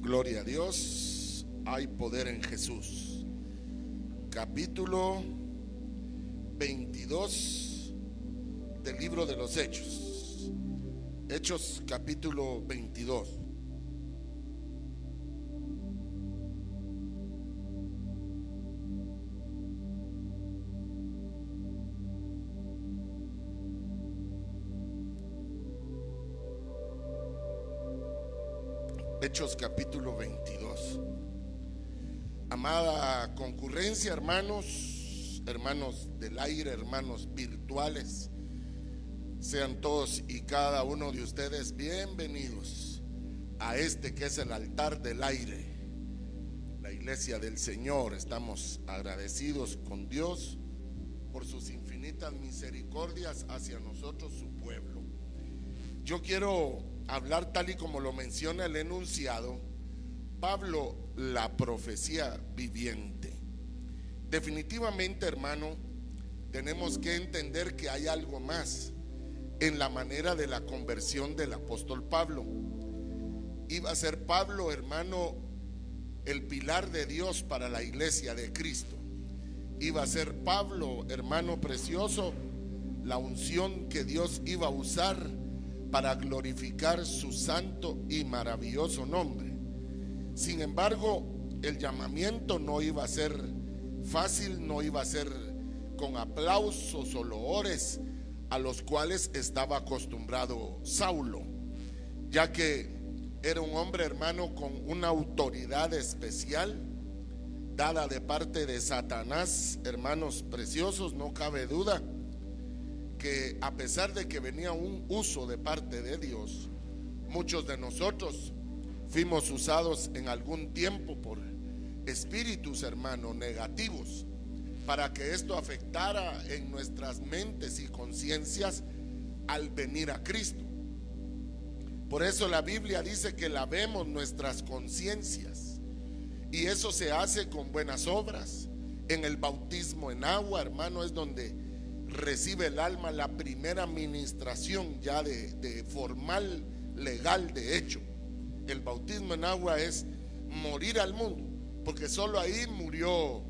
Gloria a Dios, hay poder en Jesús. Capítulo 22 del libro de los Hechos. Hechos capítulo 22. Hechos capítulo 22. Amada concurrencia, hermanos del aire, hermanos virtuales, sean todos y cada uno de ustedes bienvenidos a este que es el altar del aire, la iglesia del Señor. Estamos agradecidos con Dios por sus infinitas misericordias hacia nosotros, su pueblo. Yo quiero hablar tal y como lo menciona el enunciado, Pablo, la profecía viviente. Definitivamente, hermano, tenemos que entender que hay algo más en la manera de la conversión del apóstol Pablo. Iba a ser Pablo, hermano, el pilar de Dios para la iglesia de Cristo. Iba a ser Pablo, hermano precioso, la unción que Dios iba a usar para glorificar su santo y maravilloso nombre. Sin embargo, el llamamiento no iba a ser fácil, no iba a ser con aplausos o loores a los cuales estaba acostumbrado Saulo, ya que era un hombre, hermano, con una autoridad especial dada de parte de Satanás. Hermanos preciosos, no cabe duda que a pesar de que venía un uso de parte de Dios, muchos de nosotros fuimos usados en algún tiempo por espíritus, hermanos, negativos, para que esto afectara en nuestras mentes y conciencias al venir a Cristo. Por eso la Biblia dice que lavemos nuestras conciencias, y eso se hace con buenas obras. En el bautismo en agua, hermano, es donde recibe el alma la primera ministración ya de formal, legal, de hecho. El bautismo en agua es morir al mundo, porque solo ahí murió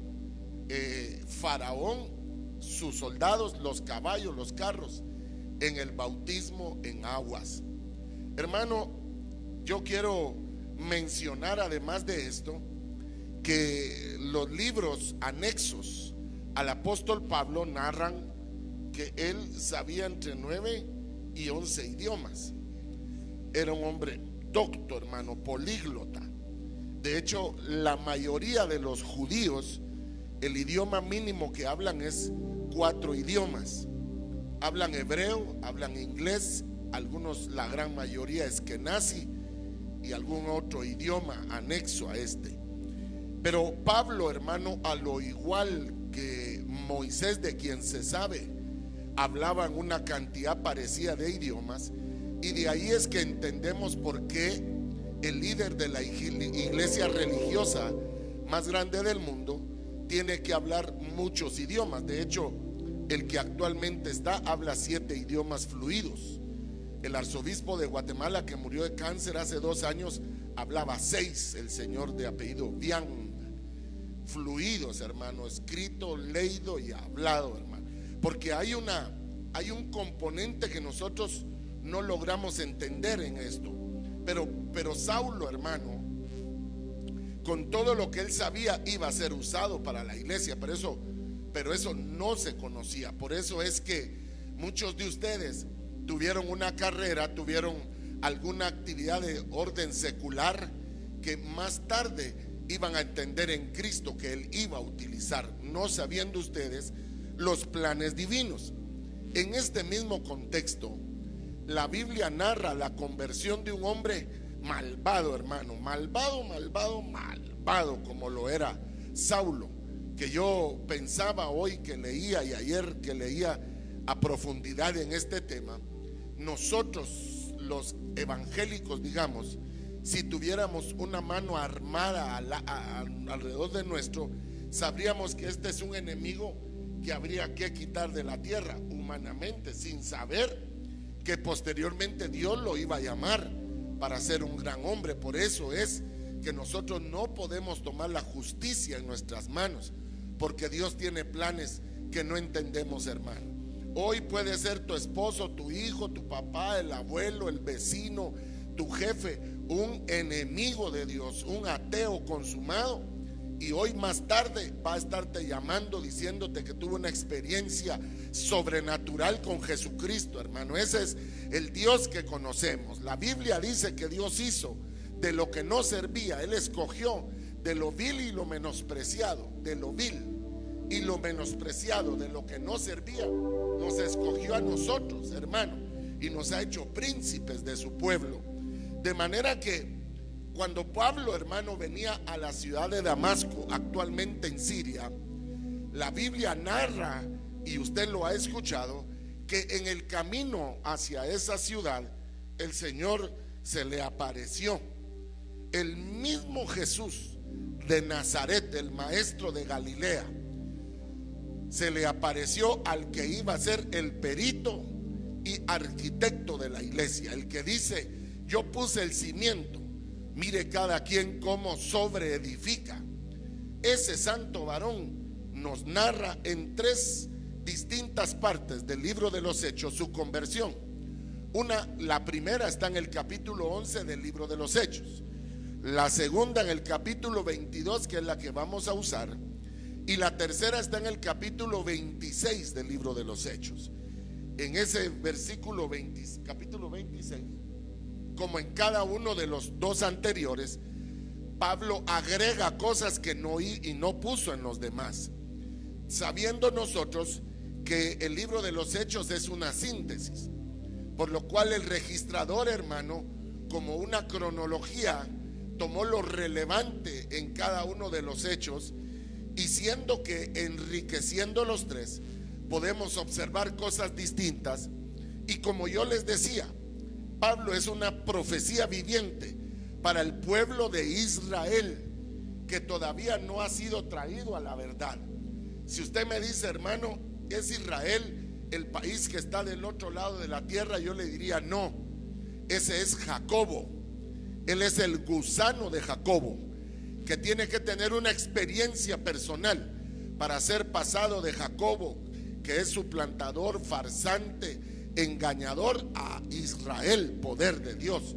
Faraón, sus soldados, los caballos, los carros, en el bautismo en aguas. Hermano, yo quiero mencionar además de esto que los libros anexos al apóstol Pablo narran que él sabía entre 9 y 11 idiomas. Era un hombre docto, hermano, políglota. De hecho, la mayoría de los judíos, el idioma mínimo que hablan es 4 idiomas. Hablan hebreo, hablan inglés, algunos, la gran mayoría, eskenazi y algún otro idioma anexo a este. Pero Pablo, hermano, a lo igual que Moisés, de quien se sabe, hablaban una cantidad parecida de idiomas, y de ahí es que entendemos por qué el líder de la iglesia religiosa más grande del mundo tiene que hablar muchos idiomas. De hecho, el que actualmente está habla 7 idiomas fluidos. El arzobispo de Guatemala, que murió de cáncer hace 2 años, hablaba 6, el señor de apellido Bian, fluidos, hermano, escrito, leído y hablado, hermano. Porque hay un componente que nosotros no logramos entender en esto. Pero Saulo, hermano, con todo lo que él sabía, iba a ser usado para la iglesia. Pero eso no se conocía. Por eso es que muchos de ustedes tuvieron una carrera, tuvieron alguna actividad de orden secular que más tarde iban a entender en Cristo que él iba a utilizar, no sabiendo ustedes los planes divinos. En este mismo contexto, la Biblia narra la conversión de un hombre malvado, hermano, malvado como lo era Saulo, que yo pensaba hoy que leía y ayer que leía a profundidad en este tema. Nosotros los evangélicos, digamos, si tuviéramos una mano armada alrededor de nuestro, sabríamos que este es un enemigo que habría que quitar de la tierra humanamente, sin saber que posteriormente Dios lo iba a llamar para ser un gran hombre. Por eso es que nosotros no podemos tomar la justicia en nuestras manos, porque Dios tiene planes que no entendemos, hermano. Hoy puede ser tu esposo, tu hijo, tu papá, el abuelo, el vecino, tu jefe, un enemigo de Dios, un ateo consumado, y hoy más tarde va a estarte llamando diciéndote que tuvo una experiencia sobrenatural con Jesucristo, hermano. Ese es el Dios que conocemos. La Biblia dice que Dios hizo de lo que no servía, Él escogió de lo vil y lo menospreciado, de lo vil y lo menospreciado, de lo que no servía, nos escogió a nosotros, hermano, y nos ha hecho príncipes de su pueblo. De manera que cuando Pablo, hermano, venía a la ciudad de Damasco, actualmente en Siria, la Biblia narra, y usted lo ha escuchado, que en el camino hacia esa ciudad el Señor se le apareció. El mismo Jesús de Nazaret, el maestro de Galilea, se le apareció al que iba a ser el perito y arquitecto de la iglesia, el que dice: yo puse el cimiento, mire cada quien cómo sobreedifica. Ese santo varón nos narra en 3 distintas partes del libro de los Hechos su conversión. La primera está en el capítulo 11 del libro de los Hechos, la segunda en el capítulo 22, que es la que vamos a usar, y la tercera está en el capítulo 26 del libro de los Hechos. En ese versículo 20, capítulo 26, como en cada uno de los 2 anteriores, Pablo agrega cosas que no puso en los demás, sabiendo nosotros que el libro de los Hechos es una síntesis, por lo cual el registrador, hermano, como una cronología, tomó lo relevante en cada uno de los hechos, y siendo que enriqueciendo los 3 podemos observar cosas distintas. Y como yo les decía, Pablo es una profecía viviente para el pueblo de Israel, que todavía no ha sido traído a la verdad. Si usted me dice, hermano, ¿es Israel el país que está del otro lado de la tierra?, yo le diría no, ese es Jacobo. Él es el gusano de Jacobo, que tiene que tener una experiencia personal para ser pasado de Jacobo, que es suplantador, farsante, engañador, a Israel, poder de Dios.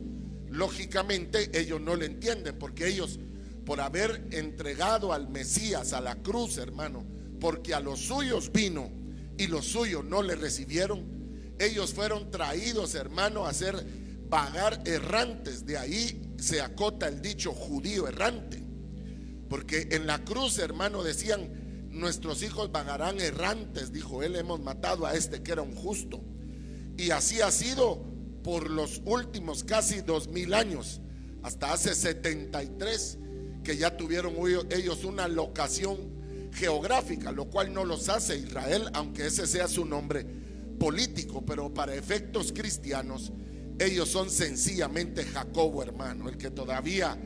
Lógicamente ellos no le entienden, porque ellos, por haber entregado al Mesías a la cruz, hermano, porque a los suyos vino y los suyos no le recibieron, ellos fueron traídos, hermano, a ser vagar errantes. De ahí se acota el dicho judío errante, porque en la cruz, hermano, decían: nuestros hijos vagarán errantes, dijo él, hemos matado a este que era un justo. Y así ha sido por los últimos casi 2000 años, hasta hace 73, que ya tuvieron ellos una locación geográfica, lo cual no los hace Israel, aunque ese sea su nombre político, pero para efectos cristianos ellos son sencillamente Jacobo, hermano, el que todavía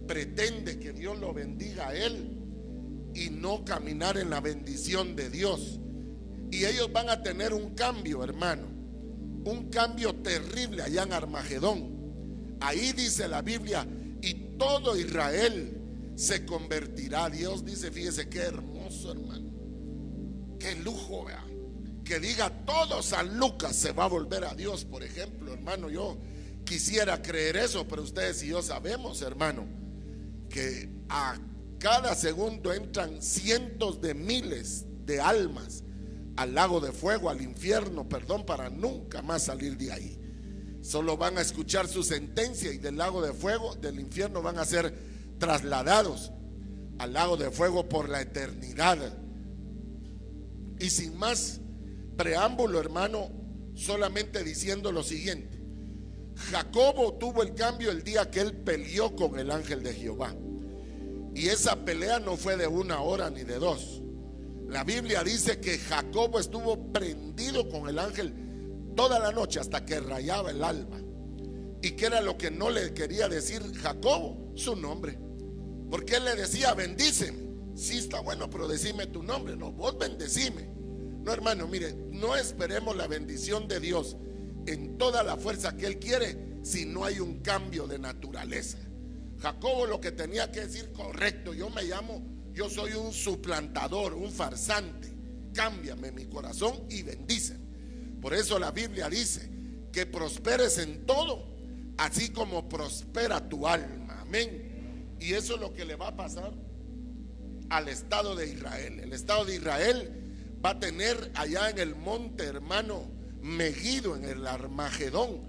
pretende que Dios lo bendiga a él y no caminar en la bendición de Dios. Y ellos van a tener un cambio, hermano, un cambio terrible allá en Armagedón. Ahí dice la Biblia: y todo Israel se convertirá. Dios dice, fíjese qué hermoso, hermano, qué lujo, vea, que diga todo San Lucas se va a volver a Dios, por ejemplo, hermano. Yo quisiera creer eso, pero ustedes y yo sabemos, hermano, que a cada segundo entran cientos de miles de almas al lago de fuego, al infierno, perdón, para nunca más salir de ahí. Solo van a escuchar su sentencia, y del lago de fuego, del infierno, van a ser trasladados al lago de fuego por la eternidad. Y sin más preámbulo, hermano, solamente diciendo lo siguiente: Jacobo tuvo el cambio el día que él peleó con el ángel de Jehová, y esa pelea no fue de 1 hora ni de 2. La Biblia dice que Jacobo estuvo prendido con el ángel toda la noche hasta que rayaba el alba. ¿Y qué era lo que no le quería decir Jacobo? Su nombre. Porque él le decía: bendíceme. Sí, está bueno, pero decime tu nombre. No, vos bendecime. No, hermano, mire, no esperemos la bendición de Dios en toda la fuerza que Él quiere si no hay un cambio de naturaleza. Jacobo lo que tenía que decir: correcto, yo soy un suplantador, un farsante, cámbiame mi corazón y bendíceme. Por eso la Biblia dice que prosperes en todo, así como prospera tu alma. Amén. Y eso es lo que le va a pasar al Estado de Israel. El Estado de Israel va a tener allá en el monte, hermano, Megido, en el Armagedón,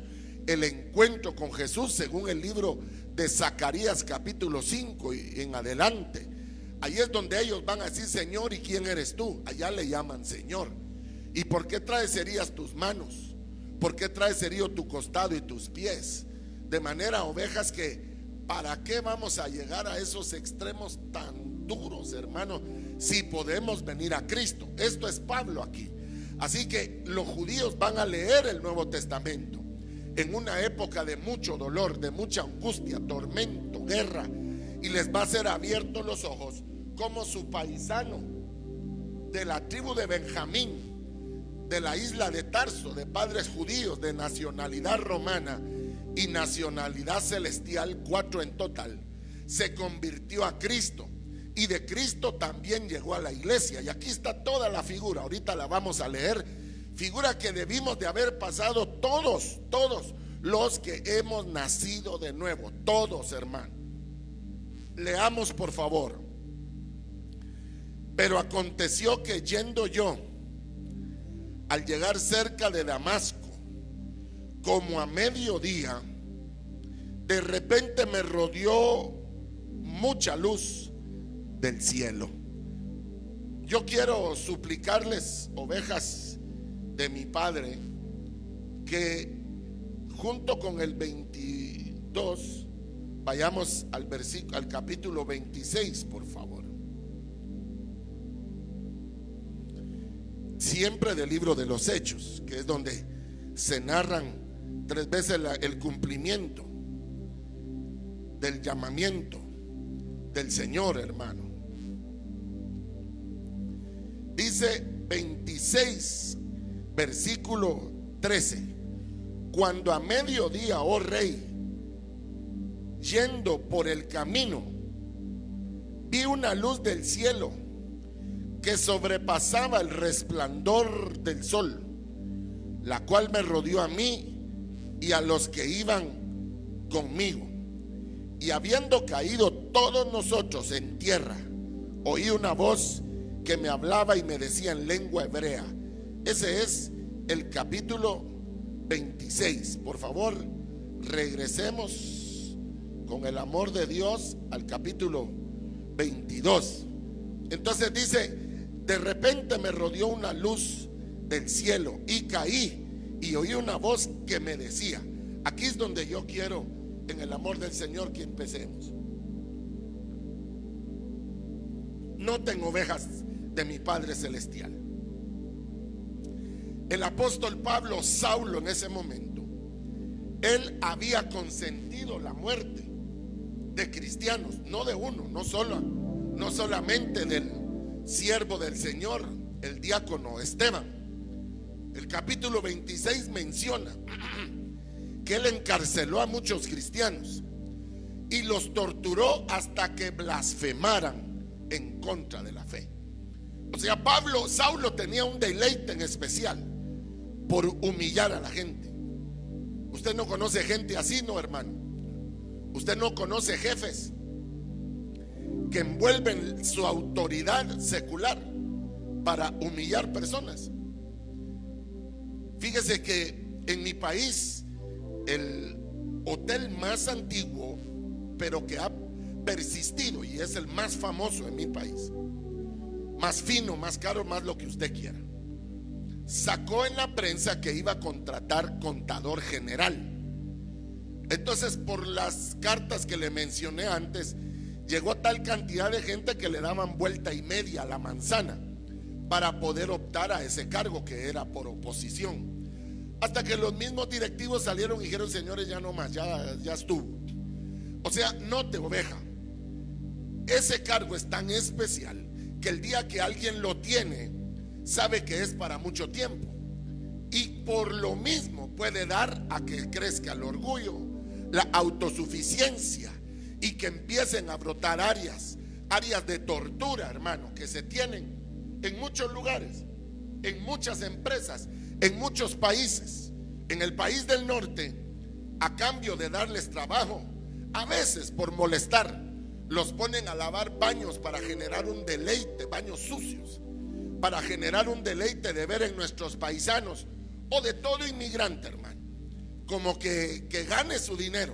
el encuentro con Jesús, según el libro de Zacarías capítulo 5 y en adelante. Ahí es donde ellos van a decir: Señor, ¿y quién eres tú? Allá le llaman Señor. ¿Y por qué traes heridas tus manos? ¿Por qué traes herido tu costado y tus pies? De manera, ovejas, que ¿para qué vamos a llegar a esos extremos tan duros, hermano, si podemos venir a Cristo? Esto es Pablo aquí. Así que los judíos van a leer el Nuevo Testamento en una época de mucho dolor, de mucha angustia, tormento, guerra, y les va a ser abiertos los ojos como su paisano de la tribu de Benjamín, de la isla de Tarso, de padres judíos, de nacionalidad romana y nacionalidad celestial, 4 en total, se convirtió a Cristo, y de Cristo también llegó a la iglesia. Y aquí está toda la figura, ahorita la vamos a leer, figura que debimos de haber pasado todos los que hemos nacido de nuevo, todos, hermano. Leamos, por favor. Pero aconteció que yendo yo, al llegar cerca de Damasco, como a mediodía, de repente me rodeó mucha luz del cielo. Yo quiero suplicarles, ovejas de mi Padre, que junto con el 22 vayamos al capítulo 26, por favor. Siempre del libro de los Hechos, que es donde se narran 3 veces el cumplimiento del llamamiento del Señor, hermano. Dice 26, versículo 13: cuando a mediodía, oh rey, yendo por el camino, vi una luz del cielo que sobrepasaba el resplandor del sol, la cual me rodeó a mí y a los que iban conmigo. Y habiendo caído todos nosotros en tierra, oí una voz que me hablaba y me decía en lengua hebrea. Ese es el capítulo 26. Por favor, regresemos con el amor de Dios al capítulo 22. Entonces dice: de repente me rodeó una luz del cielo y caí y oí una voz que me decía. Aquí es donde yo quiero, en el amor del Señor, que empecemos. Noten, ovejas de mi Padre Celestial, el apóstol Pablo, Saulo, en ese momento, él había consentido la muerte de cristianos, no de uno, no solamente del siervo del Señor, el diácono Esteban. El capítulo 26 menciona que él encarceló a muchos cristianos y los torturó hasta que blasfemaran en contra de la fe. O sea, Saulo tenía un deleite en especial por humillar a la gente. Usted no conoce gente así, ¿no, hermano? Usted no conoce jefes que envuelven su autoridad secular para humillar personas. Fíjese que en mi país, el hotel más antiguo, pero que ha persistido y es el más famoso en mi país, más fino, más caro, más lo que usted quiera, sacó en la prensa que iba a contratar contador general. Entonces, por las cartas que le mencioné antes, llegó tal cantidad de gente que le daban vuelta y media a la manzana para poder optar a ese cargo, que era por oposición. Hasta que los mismos directivos salieron y dijeron: señores, ya no más, ya estuvo. O sea, note, oveja, ese cargo es tan especial que el día que alguien lo tiene, sabe que es para mucho tiempo, y por lo mismo puede dar a que crezca el orgullo, la autosuficiencia y que empiecen a brotar áreas de tortura, hermano, que se tienen en muchos lugares, en muchas empresas, en muchos países. En el país del norte, a cambio de darles trabajo, a veces por molestar, los ponen a lavar baños para generar un deleite, baños sucios, para generar un deleite de ver en nuestros paisanos o de todo inmigrante, hermano, como que gane su dinero,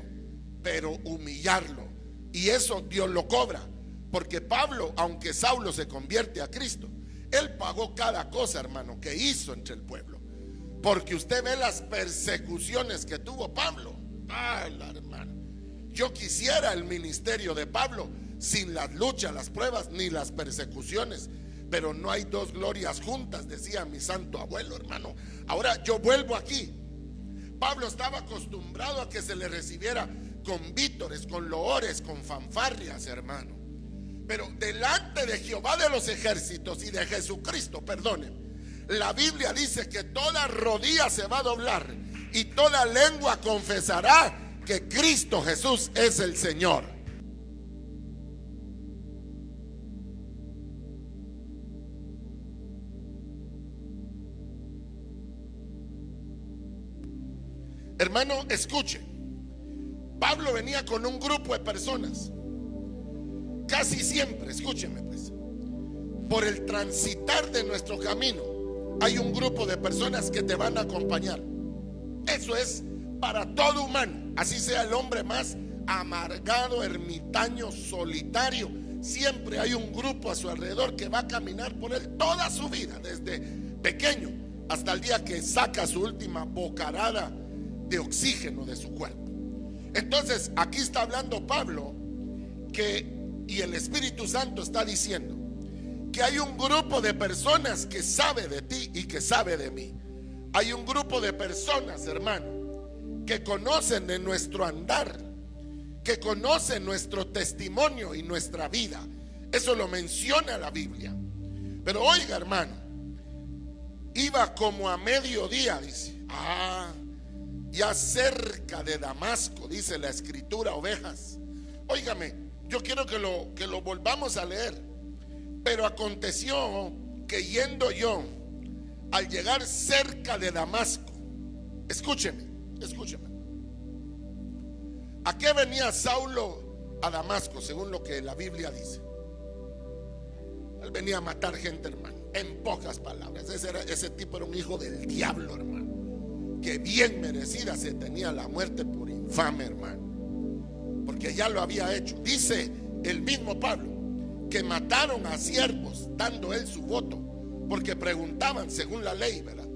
pero humillarlo. Y eso Dios lo cobra, porque Pablo, aunque Saulo se convierte a Cristo, él pagó cada cosa, hermano, que hizo entre el pueblo. Porque usted ve las persecuciones que tuvo Pablo. Ay, hermano, yo quisiera el ministerio de Pablo sin las luchas, las pruebas, ni las persecuciones. Pero no hay dos glorias juntas, decía mi santo abuelo, hermano. Ahora yo vuelvo aquí. Pablo estaba acostumbrado a que se le recibiera con vítores, con loores, con fanfarrias, hermano. Pero delante de Jehová de los ejércitos y de Jesucristo, perdone, la Biblia dice que toda rodilla se va a doblar y toda lengua confesará que Cristo Jesús es el Señor. Hermano, escuche. Pablo venía con un grupo de personas. Casi siempre, escúcheme pues, por el transitar de nuestro camino hay un grupo de personas que te van a acompañar. Eso es para todo humano, así sea el hombre más amargado, ermitaño, solitario. Siempre hay un grupo a su alrededor que va a caminar por él toda su vida, desde pequeño hasta el día que saca su última bocarada de oxígeno de su cuerpo. Entonces aquí está hablando Pablo y el Espíritu Santo está diciendo que hay un grupo de personas que sabe de ti y que sabe de mí. Hay un grupo de personas, hermano, que conocen de nuestro andar, que conocen nuestro testimonio y nuestra vida. Eso lo menciona la Biblia. Pero oiga, hermano, iba como a mediodía, dice. Ya cerca de Damasco, dice la escritura, ovejas. Óigame, yo quiero que lo volvamos a leer. Pero aconteció que yendo yo, al llegar cerca de Damasco, escúcheme. ¿A qué venía Saulo a Damasco, según lo que la Biblia dice? Él venía a matar gente, hermano. En pocas palabras, ese tipo era un hijo del diablo, hermano, que bien merecida se tenía la muerte por infame, hermano, porque ya lo había hecho. Dice el mismo Pablo que mataron a siervos dando él su voto, porque preguntaban según la ley, ¿verdad?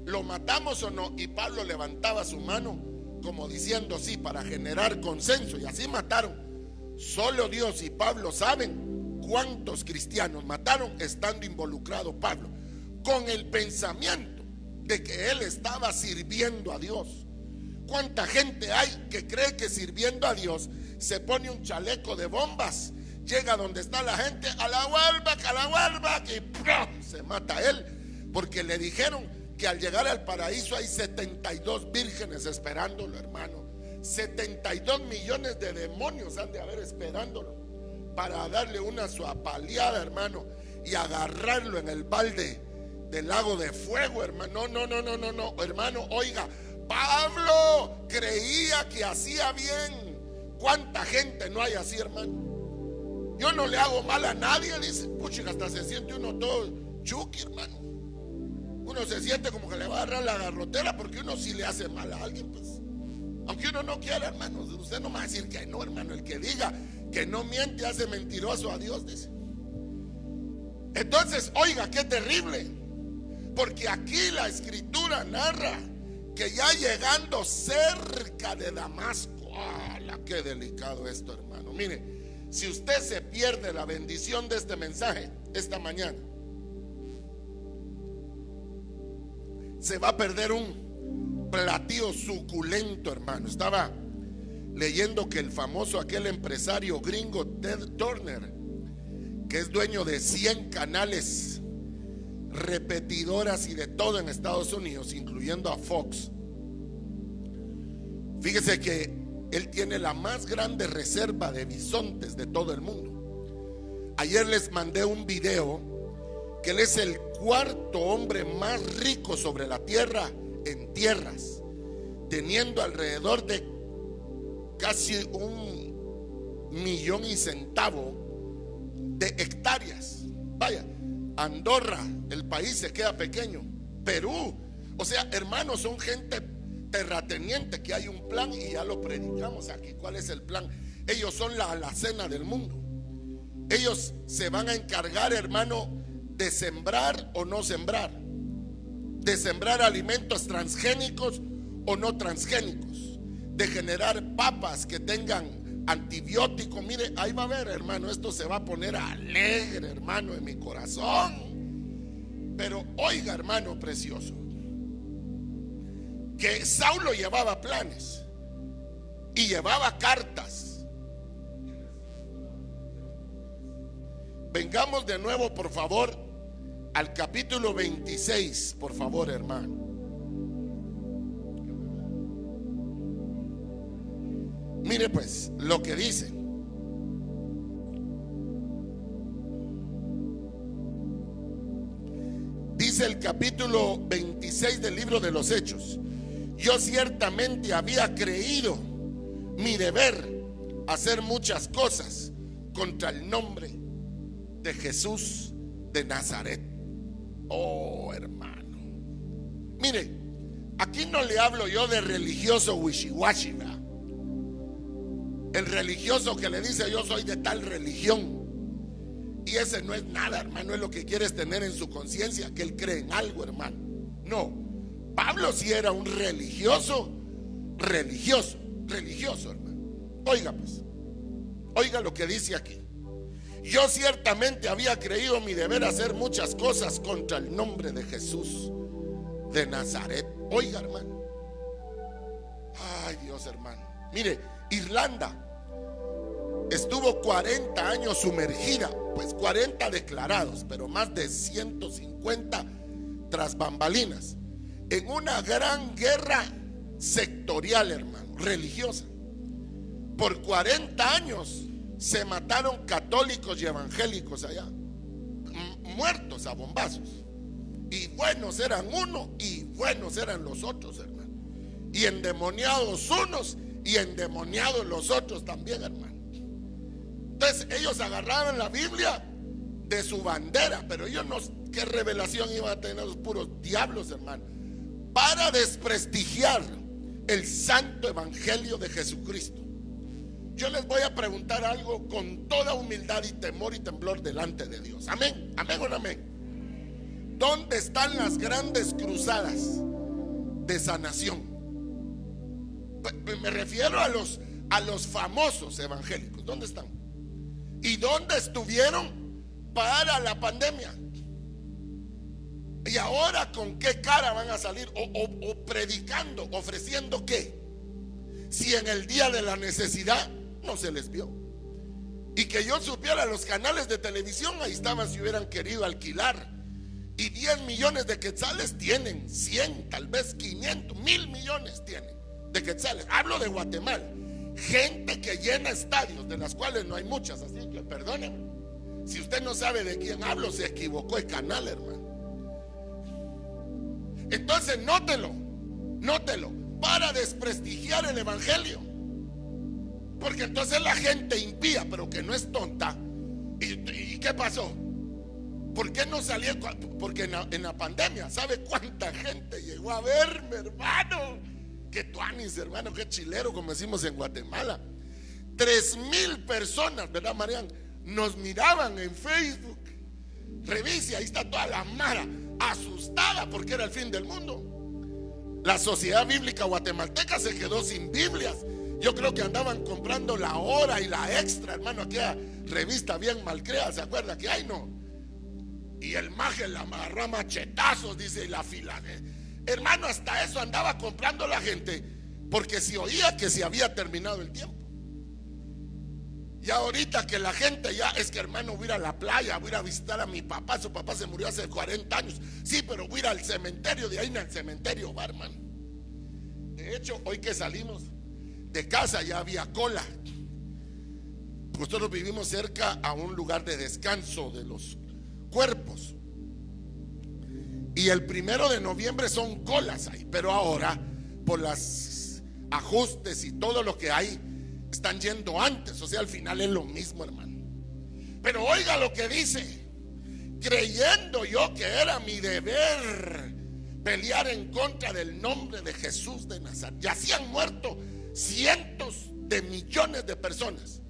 ¿Lo matamos o no? Y Pablo levantaba su mano como diciendo sí, para generar consenso, y así mataron. Solo Dios y Pablo saben cuántos cristianos mataron estando involucrado Pablo, con el pensamiento de que él estaba sirviendo a Dios. ¿Cuánta gente hay que cree que sirviendo a Dios se pone un chaleco de bombas, llega donde está la gente, a la Walback, y ¡pum!, se mata a él, porque le dijeron que al llegar al paraíso hay 72 vírgenes esperándolo, hermano. 72 millones de demonios han de haber esperándolo para darle una suapaleada, hermano, y agarrarlo en el balde del lago de fuego, hermano. No, hermano, oiga, Pablo creía que hacía bien. ¿Cuánta gente no hay así, hermano? Yo no le hago mal a nadie, dice. Pucha, hasta se siente uno todo chuki, hermano. Uno se siente como que le va a agarrar la garrotera, porque uno sí le hace mal a alguien, pues. Aunque uno no quiera, hermano. Usted no me va a decir que no, hermano. El que diga que no miente hace mentiroso a Dios, dice. Entonces, oiga, qué terrible, porque aquí la escritura narra que ya llegando cerca de Damasco, qué delicado esto, hermano. Mire, si usted se pierde la bendición de este mensaje esta mañana, se va a perder un platillo suculento, hermano. Estaba leyendo que el famoso aquel empresario gringo Ted Turner, que es dueño de 100 canales, repetidoras y de todo en Estados Unidos, incluyendo a Fox, fíjese que Él tiene la más grande reserva de bisontes de todo el mundo. Ayer les mandé un video que él es el cuarto hombre más rico sobre la tierra en tierras, teniendo alrededor de casi 1,000,000 de hectáreas. Vaya, Andorra, el país se queda pequeño. Perú, o sea, hermanos, son gente terrateniente, que hay un plan y ya lo predicamos aquí. ¿Cuál es el plan? Ellos son la alacena del mundo. Ellos se van a encargar, hermano, de sembrar o no sembrar, de sembrar alimentos transgénicos o no transgénicos, de generar papas que tengan antibióticos. Mire, ahí va a ver, hermano, esto se va a poner alegre, hermano, en mi corazón. Pero oiga, hermano precioso, que Saulo llevaba planes y llevaba cartas. Vengamos de nuevo, por favor, al capítulo 26, por favor, hermano. Mire pues lo que dice. Dice el capítulo 26 del libro de los Hechos: yo ciertamente había creído mi deber hacer muchas cosas contra el nombre de Jesús de Nazaret. Oh, hermano, mire, aquí no le hablo yo de religioso wishy-washy, ¿verdad? El religioso que le dice yo soy de tal religión, y ese no es nada, hermano. Es lo que quiere es tener en su conciencia que él cree en algo, hermano. No, Pablo sí era un religioso, hermano. Oiga pues, oiga lo que dice aquí: yo ciertamente había creído mi deber hacer muchas cosas contra el nombre de Jesús de Nazaret. Oiga, hermano. Ay, Dios, hermano. Mire, Irlanda estuvo 40 años sumergida, pues 40 declarados, pero más de 150 tras bambalinas, en una gran guerra sectorial, hermano, religiosa. Por 40 años se mataron católicos y evangélicos allá, muertos a bombazos. Y buenos eran unos y buenos eran los otros, hermano. Y endemoniados unos y endemoniados los otros también, hermano. Entonces ellos agarraban la Biblia de su bandera, pero ellos no, qué revelación iban a tener los puros diablos, hermano, para desprestigiar el santo evangelio de Jesucristo. Yo les voy a preguntar algo con toda humildad y temor y temblor delante de Dios. Amén, amén o no amén. ¿Dónde están las grandes cruzadas de sanación? Me refiero a los famosos evangélicos. ¿Dónde están? ¿Y dónde estuvieron para la pandemia? ¿Y ahora con qué cara van a salir? O predicando, ofreciendo qué, si en el día de la necesidad no se les vio. Y que yo supiera, los canales de televisión ahí estaban si hubieran querido alquilar. Y 10 millones de quetzales tienen, 100, tal vez 500, 1,000 millones tienen de quetzales. Hablo de Guatemala. Gente que llena estadios, de las cuales no hay muchas, así que perdónenme. Si usted no sabe de quién hablo, se equivocó el canal, hermano. Entonces nótelo, para desprestigiar el evangelio. Porque entonces la gente impía, pero que no es tonta. ¿Y qué pasó? ¿Por qué no salió? Porque en la pandemia, ¿sabe cuánta gente llegó a verme, hermano? Que tuanis, hermano, que chilero, como decimos en Guatemala. 3,000 personas, ¿verdad, Marian? Nos miraban en Facebook. Revise, ahí está toda la mara asustada porque era el fin del mundo. La Sociedad Bíblica Guatemalteca se quedó sin Biblias. Yo creo que andaban comprando La Hora y La Extra, hermano, aquella revista bien malcreada, ¿se acuerda? Que ay no. Y el maje la agarró a machetazos, dice, y la fila. Hermano, hasta eso andaba comprando la gente, porque se oía que se había terminado el tiempo. Y ahorita que la gente ya es que, hermano, voy a ir a la playa, voy a ir a visitar a mi papá. Su papá se murió hace 40 años. Sí, pero voy a ir al cementerio, de ahí en el cementerio va, hermano. De hecho, hoy que salimos de casa ya había cola. Nosotros vivimos cerca a un lugar de descanso de los cuerpos, y el 1 de noviembre son colas ahí, pero ahora por los ajustes y todo lo que hay, están yendo antes. O sea, al final es lo mismo, hermano. Pero oiga lo que dice: creyendo yo que era mi deber pelear en contra del nombre de Jesús de Nazaret. Ya se han muerto cientos de millones de personas.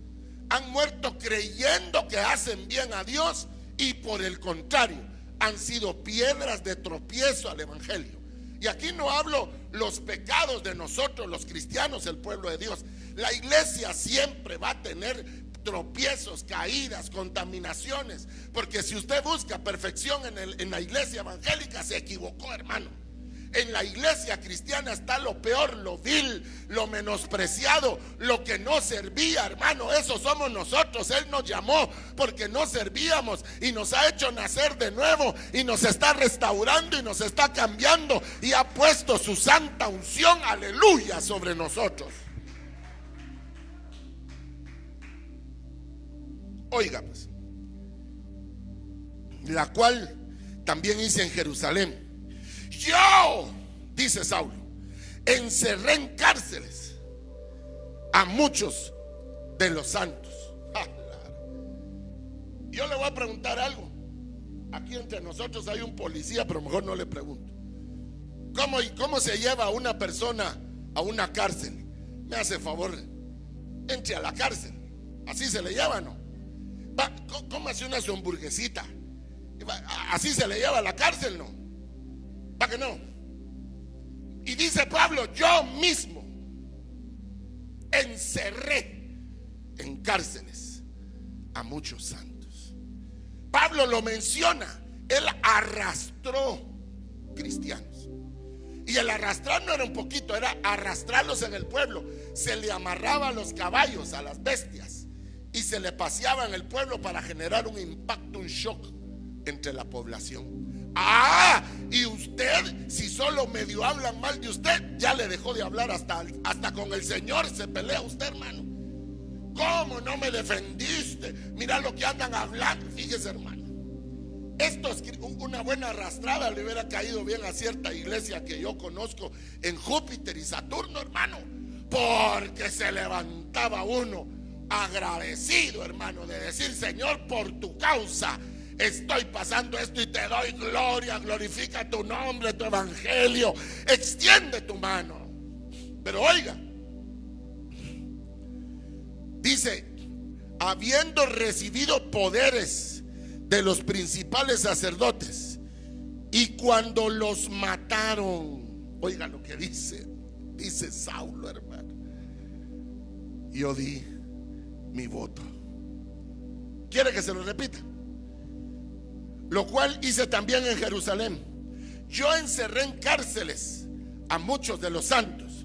Han muerto creyendo que hacen bien a Dios, y por el contrario han sido piedras de tropiezo al evangelio. Y aquí no hablo los pecados de nosotros los cristianos, el pueblo de Dios. La iglesia siempre va a tener tropiezos, caídas, contaminaciones, porque si usted busca perfección en la iglesia evangélica, se equivocó, hermano. En la iglesia cristiana está lo peor, lo vil, lo menospreciado, lo que no servía, hermano. Eso somos nosotros. Él nos llamó porque no servíamos y nos ha hecho nacer de nuevo, y nos está restaurando y nos está cambiando, y ha puesto su santa unción, aleluya, sobre nosotros. Oiga pues, la cual también hice en Jerusalén. Yo, dice Saulo, encerré en cárceles a muchos de los santos. Yo le voy a preguntar algo. Aquí entre nosotros hay un policía, pero mejor no le pregunto. ¿Cómo se lleva a una persona a una cárcel? Me hace favor, entre a la cárcel. Así se le lleva, ¿no? ¿Cómo hace una su hamburguesita? Así se le lleva a la cárcel, ¿no? ¿Para que no? Y dice Pablo: yo mismo encerré en cárceles a muchos santos. Pablo lo menciona. Él arrastró cristianos. Y el arrastrar no era un poquito, era arrastrarlos en el pueblo. Se le amarraba a los caballos, a las bestias, y se le paseaba en el pueblo para generar un impacto, un shock entre la población. Y usted, si solo medio hablan mal de usted, ya le dejó de hablar. Hasta con el Señor se pelea usted, hermano. ¿Cómo no me defendiste? Mira lo que andan hablando. Fíjese, hermano, esto es una buena arrastrada. Le hubiera caído bien a cierta iglesia que yo conozco en Júpiter y Saturno, hermano, porque se levantaba uno agradecido, hermano, de decir: Señor, por tu causa estoy pasando esto y te doy gloria, glorifica tu nombre, tu evangelio, extiende tu mano. Pero oiga, dice: habiendo recibido poderes de los principales sacerdotes, y cuando los mataron, oiga lo que dice Saulo, hermano, yo di mi voto. ¿Quiere que se lo repita? Lo cual hice también en Jerusalén. Yo encerré en cárceles a muchos de los santos,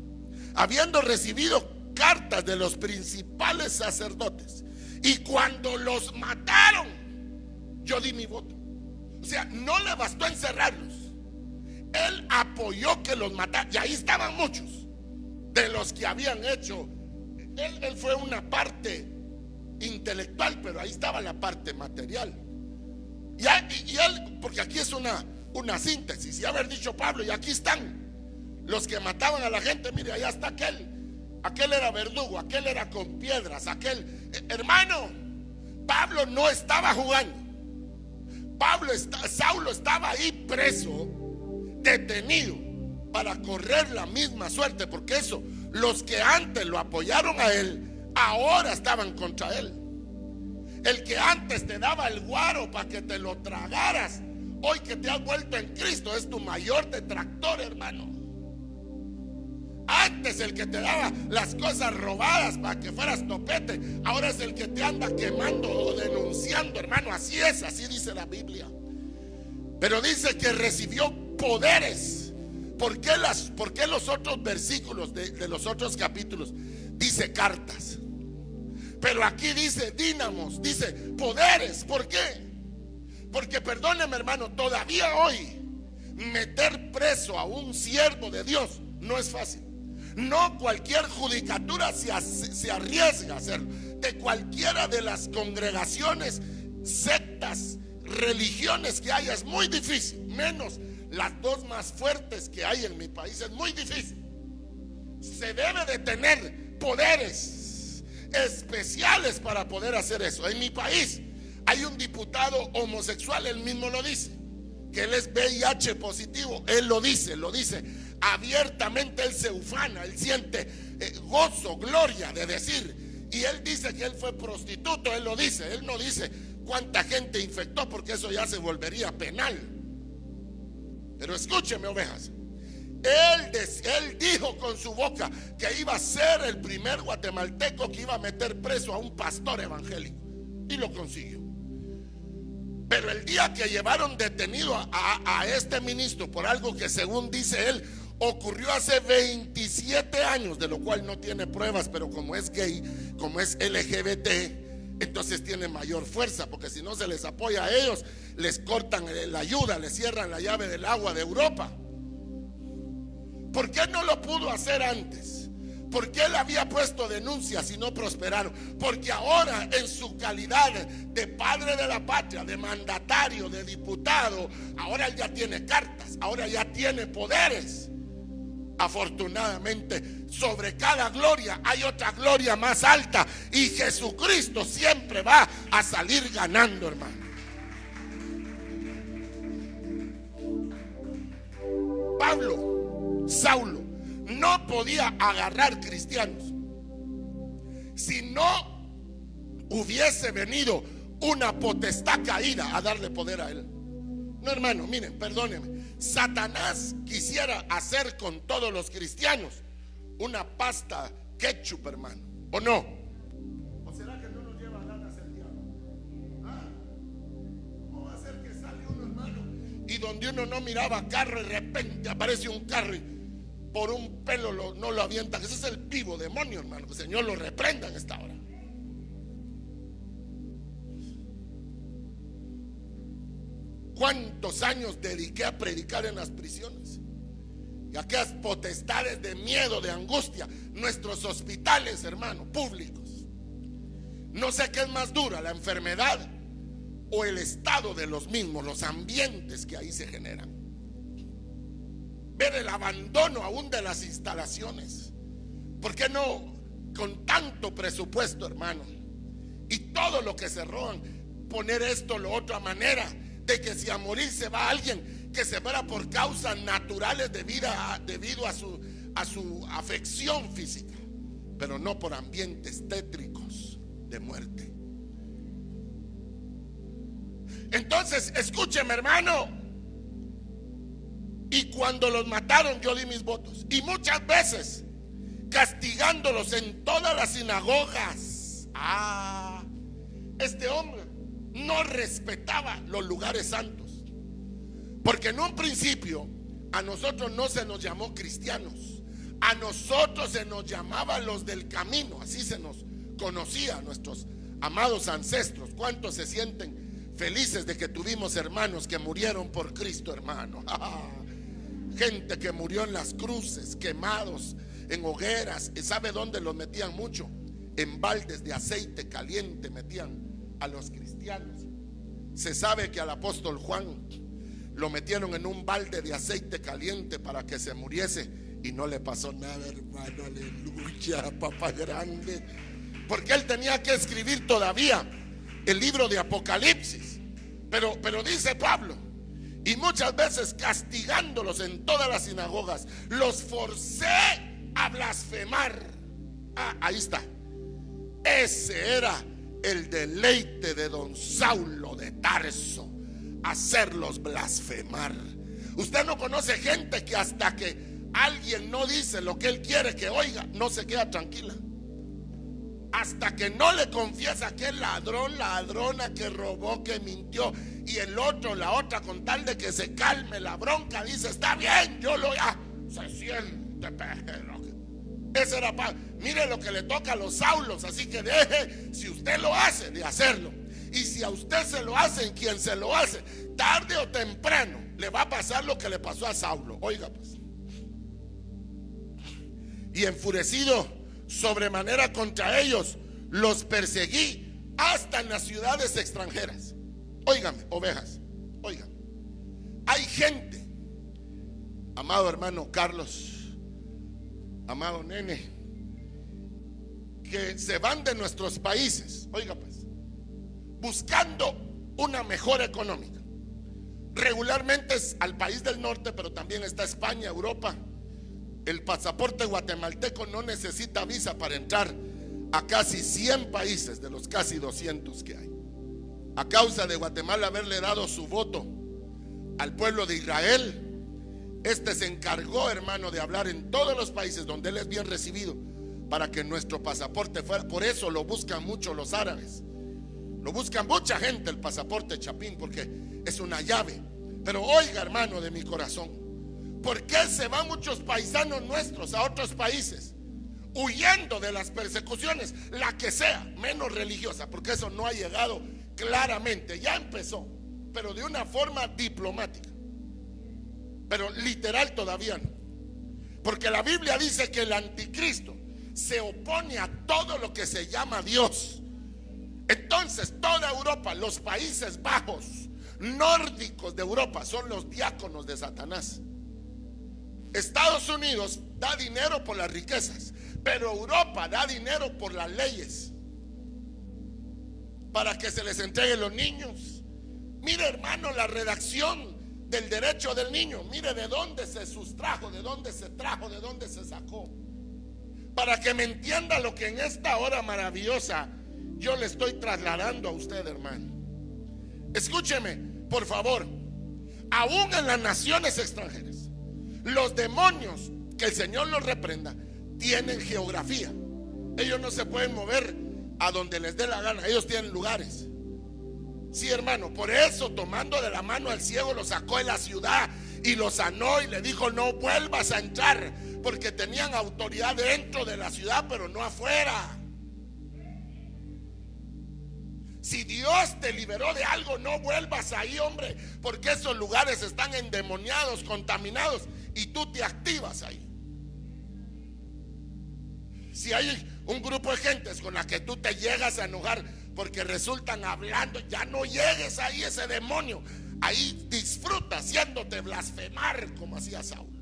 habiendo recibido cartas de los principales sacerdotes, y cuando los mataron, yo di mi voto. O sea, no le bastó encerrarlos, él apoyó que los mataran. Y ahí estaban muchos de los que habían hecho. Él fue una parte intelectual, pero ahí estaba la parte material. Y él, porque aquí es una síntesis, y haber dicho Pablo: y aquí están los que mataban a la gente. Mire, allá está aquel era verdugo, aquel era con piedras, hermano, Pablo no estaba jugando. Saulo estaba ahí preso, detenido, para correr la misma suerte, porque los que antes lo apoyaron a él, ahora estaban contra él. El que antes te daba el guaro para que te lo tragaras, hoy que te has vuelto en Cristo, es tu mayor detractor, hermano. Antes el que te daba las cosas robadas para que fueras topete, ahora es el que te anda quemando o denunciando, hermano. Así es, así dice la Biblia. Pero dice que recibió poderes. ¿Por qué los otros versículos de los otros capítulos dice cartas? Pero aquí dice dínamos, dice poderes. ¿Por qué? Porque perdóneme, hermano, todavía hoy meter preso a un siervo de Dios no es fácil. No cualquier judicatura se arriesga a hacerlo. De cualquiera de las congregaciones, sectas, religiones que haya, es muy difícil. Menos las dos más fuertes que hay en mi país, es muy difícil. Se debe de tener poderes especiales para poder hacer eso. En mi país hay un diputado homosexual, él mismo lo dice, que él es VIH positivo. Él lo dice abiertamente. Él se ufana, él siente gozo, gloria de decir. Y él dice que él fue prostituto, él lo dice. Él no dice cuánta gente infectó, porque eso ya se volvería penal. Pero escúcheme, ovejas, él dijo con su boca que iba a ser el primer guatemalteco que iba a meter preso a un pastor evangélico, y lo consiguió. Pero el día que llevaron detenido a este ministro por algo que, según dice él, ocurrió hace 27 años, de lo cual no tiene pruebas, pero como es gay, como es LGBT, entonces tiene mayor fuerza, porque si no se les apoya a ellos, les cortan la ayuda, les cierran la llave del agua de Europa. ¿Por qué no lo pudo hacer antes? ¿Por qué él había puesto denuncias y no prosperaron? Porque ahora, en su calidad de padre de la patria, de mandatario, de diputado, ahora él ya tiene cartas, ahora ya tiene poderes. Afortunadamente, sobre cada gloria hay otra gloria más alta, y Jesucristo siempre va a salir ganando, hermano. Saulo no podía agarrar cristianos si no hubiese venido una potestad caída a darle poder a él. No, hermano, miren, perdónenme. Satanás quisiera hacer con todos los cristianos una pasta ketchup, hermano, ¿o no? ¿O será que no nos lleva ganas el diablo? ¿Cómo va a ser que sale uno, hermano, y donde uno no miraba carro, de repente aparece un carro y por un pelo no lo avientan? Ese es el vivo demonio, hermano. Que el Señor lo reprenda en esta hora. ¿Cuántos años dediqué a predicar en las prisiones? Y aquellas potestades de miedo, de angustia. Nuestros hospitales, hermano, públicos. No sé qué es más dura, la enfermedad o el estado de los mismos, los ambientes que ahí se generan. Ver el abandono aún de las instalaciones. ¿Por qué no, con tanto presupuesto, hermano, y todo lo que se roban, poner esto, lo otro, a manera de que si a morir se va alguien, que se muera por causas naturales debido a su afección física, pero no por ambientes tétricos de muerte? Entonces, escúcheme, hermano. Y cuando los mataron, yo di mis votos. Y muchas veces castigándolos en todas las sinagogas. Este hombre no respetaba los lugares santos. Porque en un principio a nosotros no se nos llamó cristianos. A nosotros se nos llamaba los del camino. Así se nos conocía a nuestros amados ancestros. ¿Cuántos se sienten felices de que tuvimos hermanos que murieron por Cristo, hermano? Gente que murió en las cruces, quemados en hogueras. ¿Y sabe dónde los metían mucho? En baldes de aceite caliente metían a los cristianos. Se sabe que al apóstol Juan lo metieron en un balde de aceite caliente para que se muriese, y no le pasó nada, hermano. Aleluya, papá grande. Porque él tenía que escribir todavía el libro de Apocalipsis. Pero dice Pablo, y muchas veces castigándolos en todas las sinagogas, los forcé a blasfemar. Ahí está. Ese era el deleite de don Saulo de Tarso, hacerlos blasfemar. Usted no conoce gente que hasta que alguien no dice lo que él quiere que oiga, no se queda tranquila. Hasta que no le confiesa que es ladrón, ladrona, que robó, que mintió, y el otro, la otra, con tal de que se calme la bronca, dice: está bien, yo lo... se siente, pero ese era Pablo. Mire lo que le toca a los Saulos. Así que deje, si usted lo hace, de hacerlo. Y si a usted se lo hacen, quien se lo hace, tarde o temprano le va a pasar lo que le pasó a Saulo. Oiga, pues, y enfurecido sobremanera contra ellos, los perseguí hasta en las ciudades extranjeras. Óigame, ovejas, óigame. Hay gente, amado hermano Carlos, amado nene, que se van de nuestros países, oiga pues, buscando una mejora económica. Regularmente es al país del norte, pero también está España, Europa. El pasaporte guatemalteco no necesita visa para entrar a casi 100 países de los casi 200 que hay. A causa de Guatemala haberle dado su voto al pueblo de Israel, este se encargó, hermano, de hablar en todos los países donde él es bien recibido para que nuestro pasaporte fuera. Por eso lo buscan mucho los árabes, lo buscan mucha gente el pasaporte Chapín, porque es una llave. Pero oiga, hermano de mi corazón, ¿por qué se van muchos paisanos nuestros a otros países huyendo de las persecuciones, la que sea, menos religiosa? Porque eso no ha llegado claramente, ya empezó, pero de una forma diplomática, pero literal todavía no. Porque la Biblia dice que el anticristo se opone a todo lo que se llama Dios. Entonces toda Europa, los Países Bajos, nórdicos de Europa, son los diáconos de Satanás. Estados Unidos da dinero por las riquezas, pero Europa da dinero por las leyes, para que se les entreguen los niños. Mire, hermano, la redacción del derecho del niño, mire de dónde se sustrajo, de dónde se trajo, de dónde se sacó, para que me entienda lo que en esta hora maravillosa yo le estoy trasladando a usted, hermano. Escúcheme, por favor. Aún en las naciones extranjeras, los demonios, que el Señor los reprenda, tienen geografía. Ellos no se pueden mover a donde les dé la gana, ellos tienen lugares. Sí, hermano, por eso, tomando de la mano al ciego, lo sacó de la ciudad y lo sanó y le dijo: no vuelvas a entrar, porque tenían autoridad dentro de la ciudad, pero no afuera. Si Dios te liberó de algo, no vuelvas ahí, hombre, porque esos lugares están endemoniados, contaminados, y tú te activas ahí. Si hay un grupo de gentes con la que tú te llegas a enojar porque resultan hablando, ya no llegues ahí, ese demonio. Ahí disfruta haciéndote blasfemar como hacía Saulo.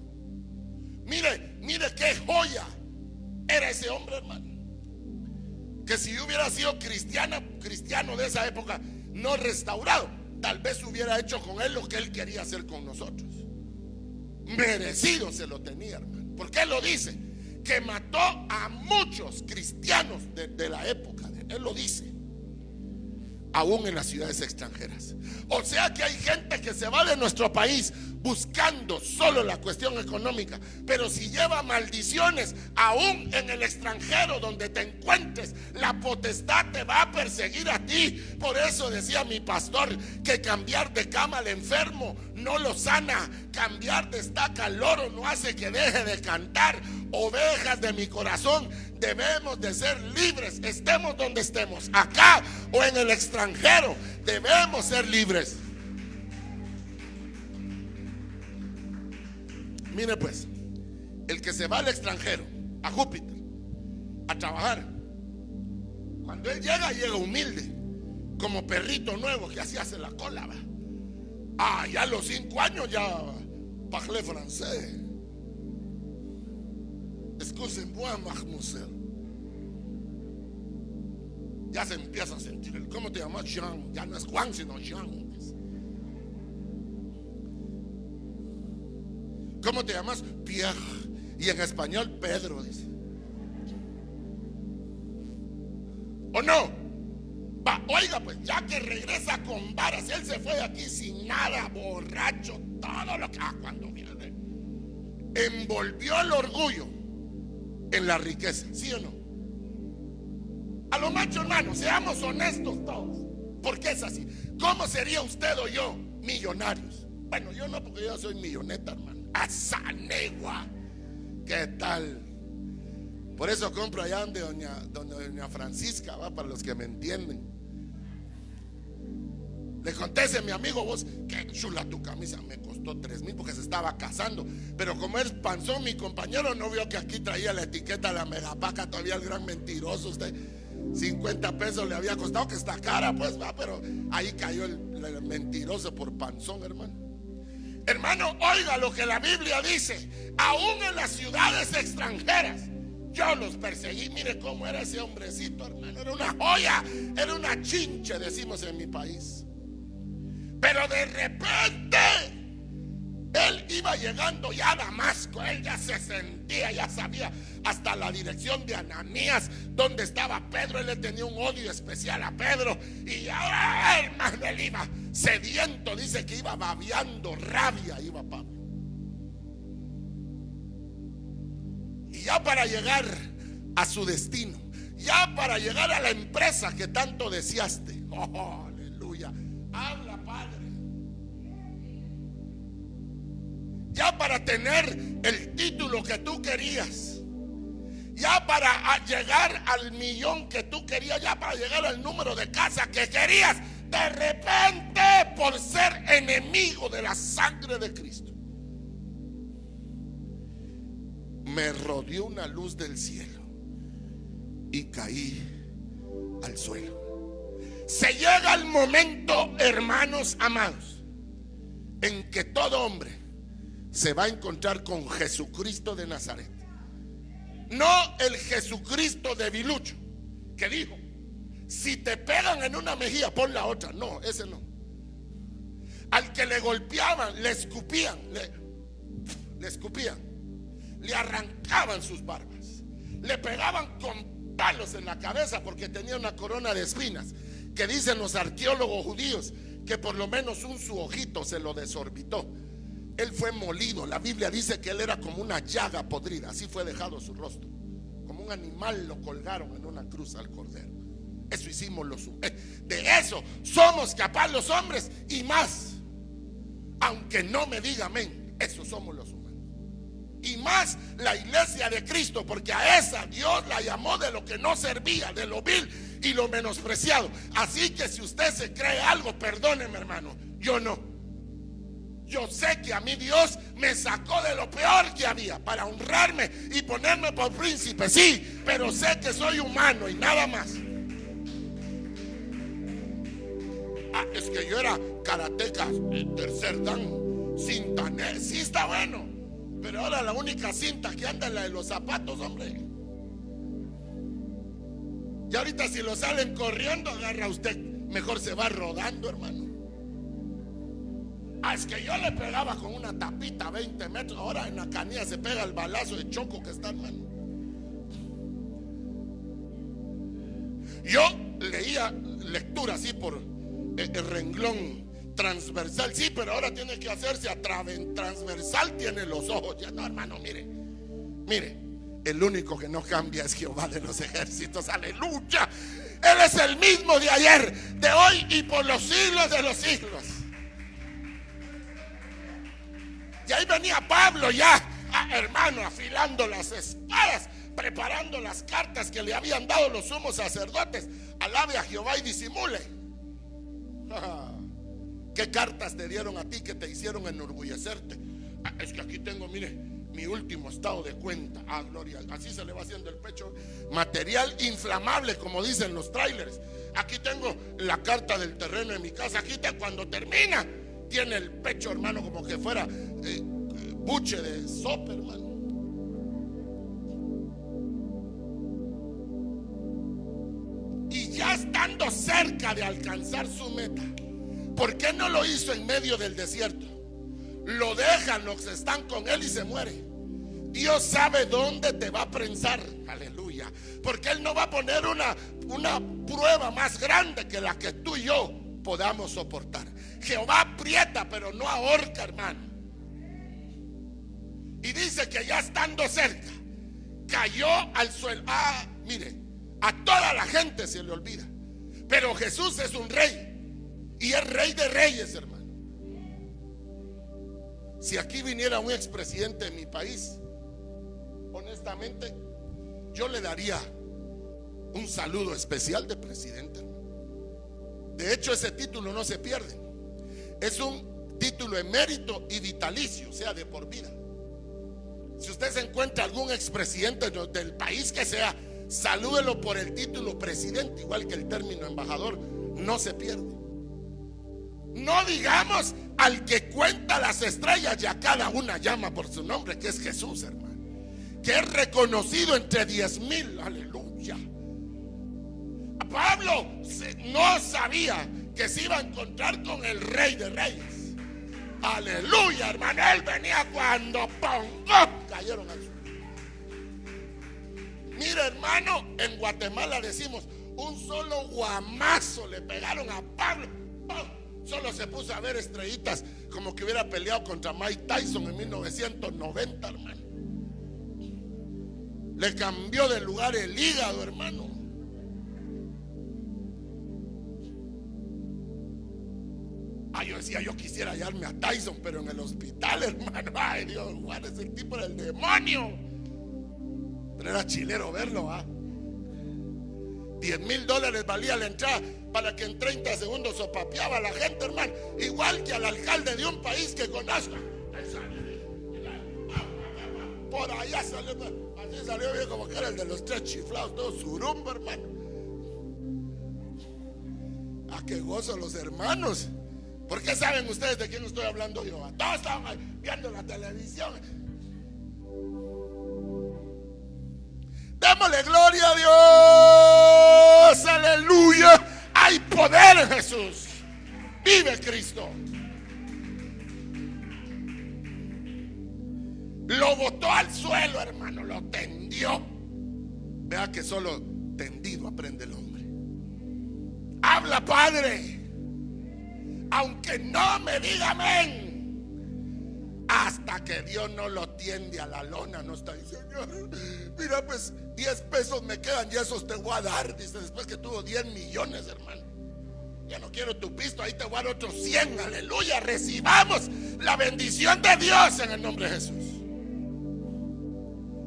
Mire, mire qué joya era ese hombre, hermano. Que si hubiera sido cristiano de esa época, no restaurado, tal vez hubiera hecho con él lo que él quería hacer con nosotros. Merecido se lo tenía, hermano. ¿Por qué lo dice? Que mató a muchos cristianos de la época. Él lo dice. Aún en las ciudades extranjeras. O sea que hay gente que se va de nuestro país buscando solo la cuestión económica, pero si lleva maldiciones, aún en el extranjero donde te encuentres, la potestad te va a perseguir a ti. Por eso decía mi pastor que cambiar de cama al enfermo no lo sana, cambiar de estaca al loro no hace que deje de cantar. Ovejas de mi corazón, debemos de ser libres, estemos donde estemos, acá o en el extranjero, debemos ser libres. Mire pues, el que se va al extranjero, a Júpiter, a trabajar, cuando él llega humilde, como perrito nuevo que así hace la cola, ¿va? Ya a los 5 años ya parle francés. Excusez-moi, mademoiselle. Ya se empieza a sentir el, ¿cómo te llamas? Jean. Ya no es Juan, sino Jean. ¿Cómo te llamas? Pierre. Y en español, Pedro, dice. ¿O no? Oiga, pues ya que regresa con varas, él se fue de aquí sin nada, borracho, todo lo que cuando viene. Envolvió el orgullo en la riqueza, ¿sí o no? A lo macho, hermano, seamos honestos todos, porque es así. ¿Cómo sería usted o yo millonarios? Bueno, yo no, porque yo soy milloneta, hermano. ¡Azanegua! ¿Qué tal? Por eso compro allá donde doña Francisca, va, para los que me entienden. Le conté a ese mi amigo, vos, qué chula tu camisa, me costó 3,000 porque se estaba casando. Pero como es panzón, mi compañero no vio que aquí traía la etiqueta de la Megapaca, todavía el gran mentiroso. Usted 50 pesos le había costado, que está cara, pues va, pero ahí cayó el mentiroso por panzón, hermano. Hermano, oiga lo que la Biblia dice. Aún en las ciudades extranjeras yo los perseguí. Mire cómo era ese hombrecito, hermano. Era una joya, era una chinche, decimos en mi país. Pero de repente él iba llegando ya a Damasco. Él ya se sentía, ya sabía hasta la dirección de Ananías, donde estaba Pedro. Él le tenía un odio especial a Pedro. Y ya, hermano, él iba sediento. Dice que iba babeando rabia, iba Pablo. Y ya para llegar a su destino, ya para llegar a la empresa que tanto deseaste, oh, aleluya, habla, Padre. Ya para tener el título que tú querías, ya para llegar al millón que tú querías, ya para llegar al número de casa que querías, de repente, por ser enemigo de la sangre de Cristo, me rodeó una luz del cielo y caí al suelo. Se llega el momento, hermanos amados, en que todo hombre se va a encontrar con Jesucristo de Nazaret. No el Jesucristo de Bilucho, que dijo: si te pegan en una mejilla, pon la otra. No, ese no. Al que le golpeaban, le escupían, le escupían, le arrancaban sus barbas, le pegaban con palos en la cabeza porque tenía una corona de espinas, que dicen los arqueólogos judíos que por lo menos su ojito se lo desorbitó. Él fue molido. La Biblia dice que él era como una llaga podrida. Así fue dejado su rostro. Como un animal lo colgaron en una cruz al cordero. Eso hicimos los humanos. De eso somos capaces los hombres y más. Aunque no me diga amén, eso somos los humanos. Y más la iglesia de Cristo, porque a esa Dios la llamó de lo que no servía, de lo vil y lo menospreciado. Así que si usted se cree algo, perdóneme, hermano, yo no. Yo sé que a mí Dios me sacó de lo peor que había para honrarme y ponerme por príncipe, sí, pero sé que soy humano y nada más. Es que yo era karateca, tercer dan, cinta negra, sí está bueno, pero ahora la única cinta que anda es la de los zapatos, hombre. Y ahorita si lo salen corriendo, agarra usted, mejor se va rodando, hermano. Es que yo le pegaba con una tapita 20 metros. Ahora en la canilla se pega el balazo de choco que está, hermano. Yo leía lectura así por el renglón transversal, sí, pero ahora tiene que hacerse transversal. Tiene los ojos. Ya no, hermano, mire, el único que no cambia es Jehová de los ejércitos. Aleluya. Él es el mismo de ayer, de hoy y por los siglos de los siglos. Y ahí venía Pablo ya, hermano, afilando las espadas, preparando las cartas que le habían dado los sumos sacerdotes. Alabe a Jehová y disimule. ¿Qué cartas te dieron a ti que te hicieron enorgullecerte? Es que aquí tengo, mire, mi último estado de cuenta. Gloria, así se le va haciendo el pecho. Material inflamable, como dicen los trailers. Aquí tengo la carta del terreno de mi casa. Aquí cuando termina, tiene el pecho, hermano, como que fuera buche de sopa, hermano. Y ya estando cerca de alcanzar su meta, ¿por qué no lo hizo en medio del desierto? Lo dejan los que están con él y se muere. Dios sabe dónde te va a prensar, aleluya, porque Él no va a poner una prueba más grande que la que tú y yo podamos soportar. Jehová aprieta pero no ahorca, hermano. Y dice que ya estando cerca, cayó al suelo. Mire, a toda la gente se le olvida, pero Jesús es un rey y es rey de reyes, hermano. Si aquí viniera un expresidente de mi país, honestamente, yo le daría un saludo especial de presidente, De hecho, ese título no se pierde. Es un título emérito y vitalicio, o sea, de por vida. Si usted se encuentra algún expresidente del país que sea, salúdelo por el título presidente, igual que el término embajador, no se pierde. No digamos al que cuenta las estrellas y a cada una llama por su nombre, que es Jesús, hermano, que es reconocido entre 10,000. Aleluya. Pablo no sabía que se iba a encontrar con el Rey de Reyes. Aleluya, hermano. Él venía cuando cayeron al suelo. Mira, hermano, en Guatemala decimos, un solo guamazo le pegaron a Pablo. Solo se puso a ver estrellitas, como que hubiera peleado contra Mike Tyson en 1990, hermano. Le cambió de lugar el hígado, hermano. Yo decía, yo quisiera hallarme a Tyson, pero en el hospital, hermano. Ay, Dios, Juan, ese tipo era el demonio. Pero era chilero verlo, $10,000 valía la entrada para que en 30 segundos sopapeaba a la gente, hermano. Igual que al alcalde de un país que conozca. Por allá salió, así salió bien como que era el de los 3 chiflados, todo surumbo, hermano. Qué gozo los hermanos. ¿Por qué saben ustedes de quién estoy hablando yo? Todos estaban viendo la televisión. Démosle gloria a Dios. Aleluya. Hay poder en Jesús. Vive Cristo. Lo botó al suelo, hermano. Lo tendió. Vea que solo tendido aprende el hombre. Habla, Padre. Aunque no me diga amén, hasta que Dios no lo tiende a la lona, no está diciendo, Señor, mira, pues 10 pesos me quedan y esos te voy a dar. Dice, después que tuvo 10 millones, hermano. Ya no quiero tu pisto, ahí te voy a dar otros 100. Aleluya, recibamos la bendición de Dios en el nombre de Jesús.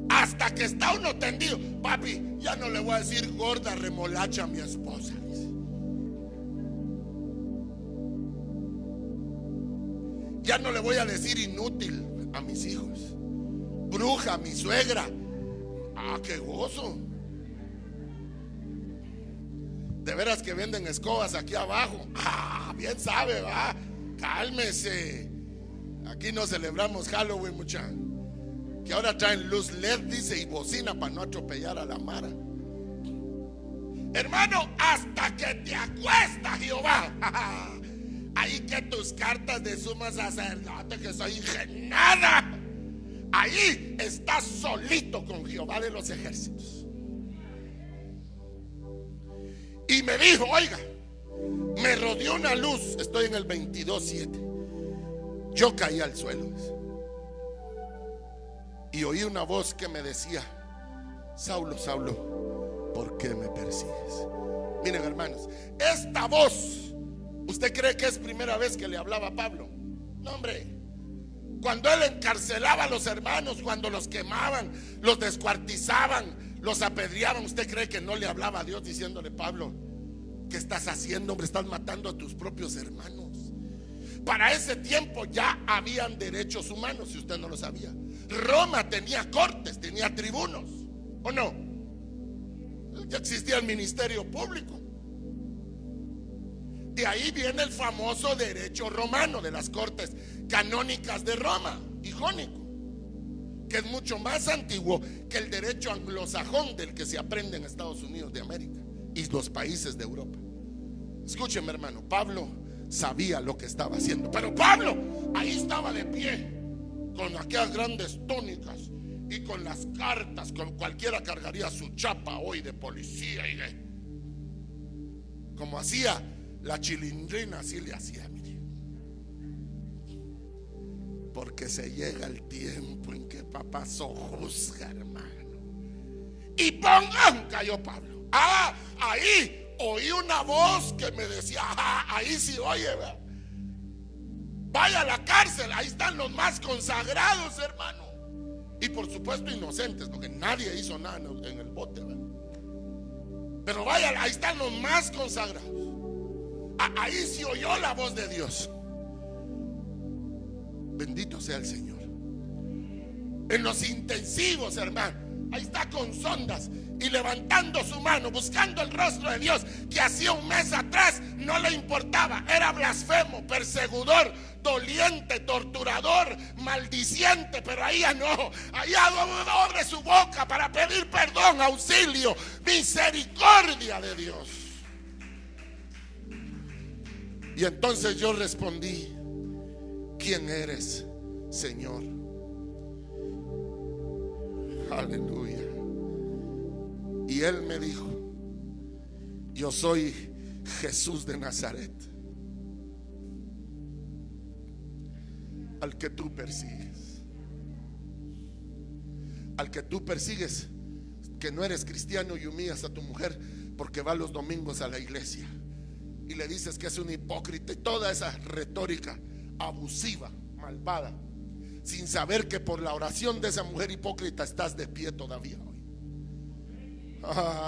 Hasta que está uno tendido. Papi, ya no le voy a decir gorda remolacha a mi esposa. Ya no le voy a decir inútil a mis hijos. Bruja a mi suegra. Qué gozo. De veras que venden escobas aquí abajo. Bien sabe, va. Cálmese. Aquí no celebramos Halloween, mucha. Que ahora traen luz LED, dice, y bocina para no atropellar a la mara. Hermano, hasta que te acuesta Jehová. Ahí que tus cartas de sumo sacerdote, que soy nada. Ahí estás solito con Jehová de los ejércitos. Y me dijo, oiga, me rodeó una luz. Estoy en el 22:7. Yo caí al suelo y oí una voz que me decía, Saulo, Saulo, ¿por qué me persigues? Miren, hermanos, esta voz, ¿usted cree que es primera vez que le hablaba a Pablo? No, hombre. Cuando él encarcelaba a los hermanos, cuando los quemaban, los descuartizaban, los apedreaban, ¿usted cree que no le hablaba a Dios diciéndole, Pablo, ¿qué estás haciendo, hombre? Estás matando a tus propios hermanos. Para ese tiempo ya habían derechos humanos, si usted no lo sabía. Roma tenía cortes, tenía tribunos, ¿o no? Ya existía el ministerio público. De ahí viene el famoso derecho romano de las cortes canónicas de Roma y jónico, que es mucho más antiguo que el derecho anglosajón del que se aprende en Estados Unidos de América y los países de Europa. Escúcheme, hermano, Pablo sabía lo que estaba haciendo, pero Pablo ahí estaba de pie con aquellas grandes túnicas y con las cartas, con cualquiera cargaría su chapa hoy de policía y de, como hacía la chilindrina, así le hacía, mire. Porque se llega el tiempo en que papá sojuzga, hermano. Y ¡pum! Cayó Pablo. Ahí oí una voz que me decía, ahí sí oye, ¿verdad? Vaya a la cárcel, ahí están los más consagrados, hermano. Y por supuesto inocentes, porque nadie hizo nada en el bote, ¿verdad? Pero vaya, ahí están los más consagrados. Ahí se oyó la voz de Dios. Bendito sea el Señor. En los intensivos, hermano, ahí está con sondas y levantando su mano, buscando el rostro de Dios, que hacía un mes atrás no le importaba. Era blasfemo, perseguidor, doliente, torturador, maldiciente, pero ahí ya no. Allá abre su boca para pedir perdón, auxilio, misericordia de Dios. Y entonces yo respondí: ¿quién eres, Señor? Aleluya. Y él me dijo: yo soy Jesús de Nazaret, al que tú persigues. Al que tú persigues, que no eres cristiano y humillas a tu mujer porque va los domingos a la iglesia y le dices que es un hipócrita y toda esa retórica abusiva, malvada, sin saber que por la oración de esa mujer hipócrita estás de pie todavía hoy.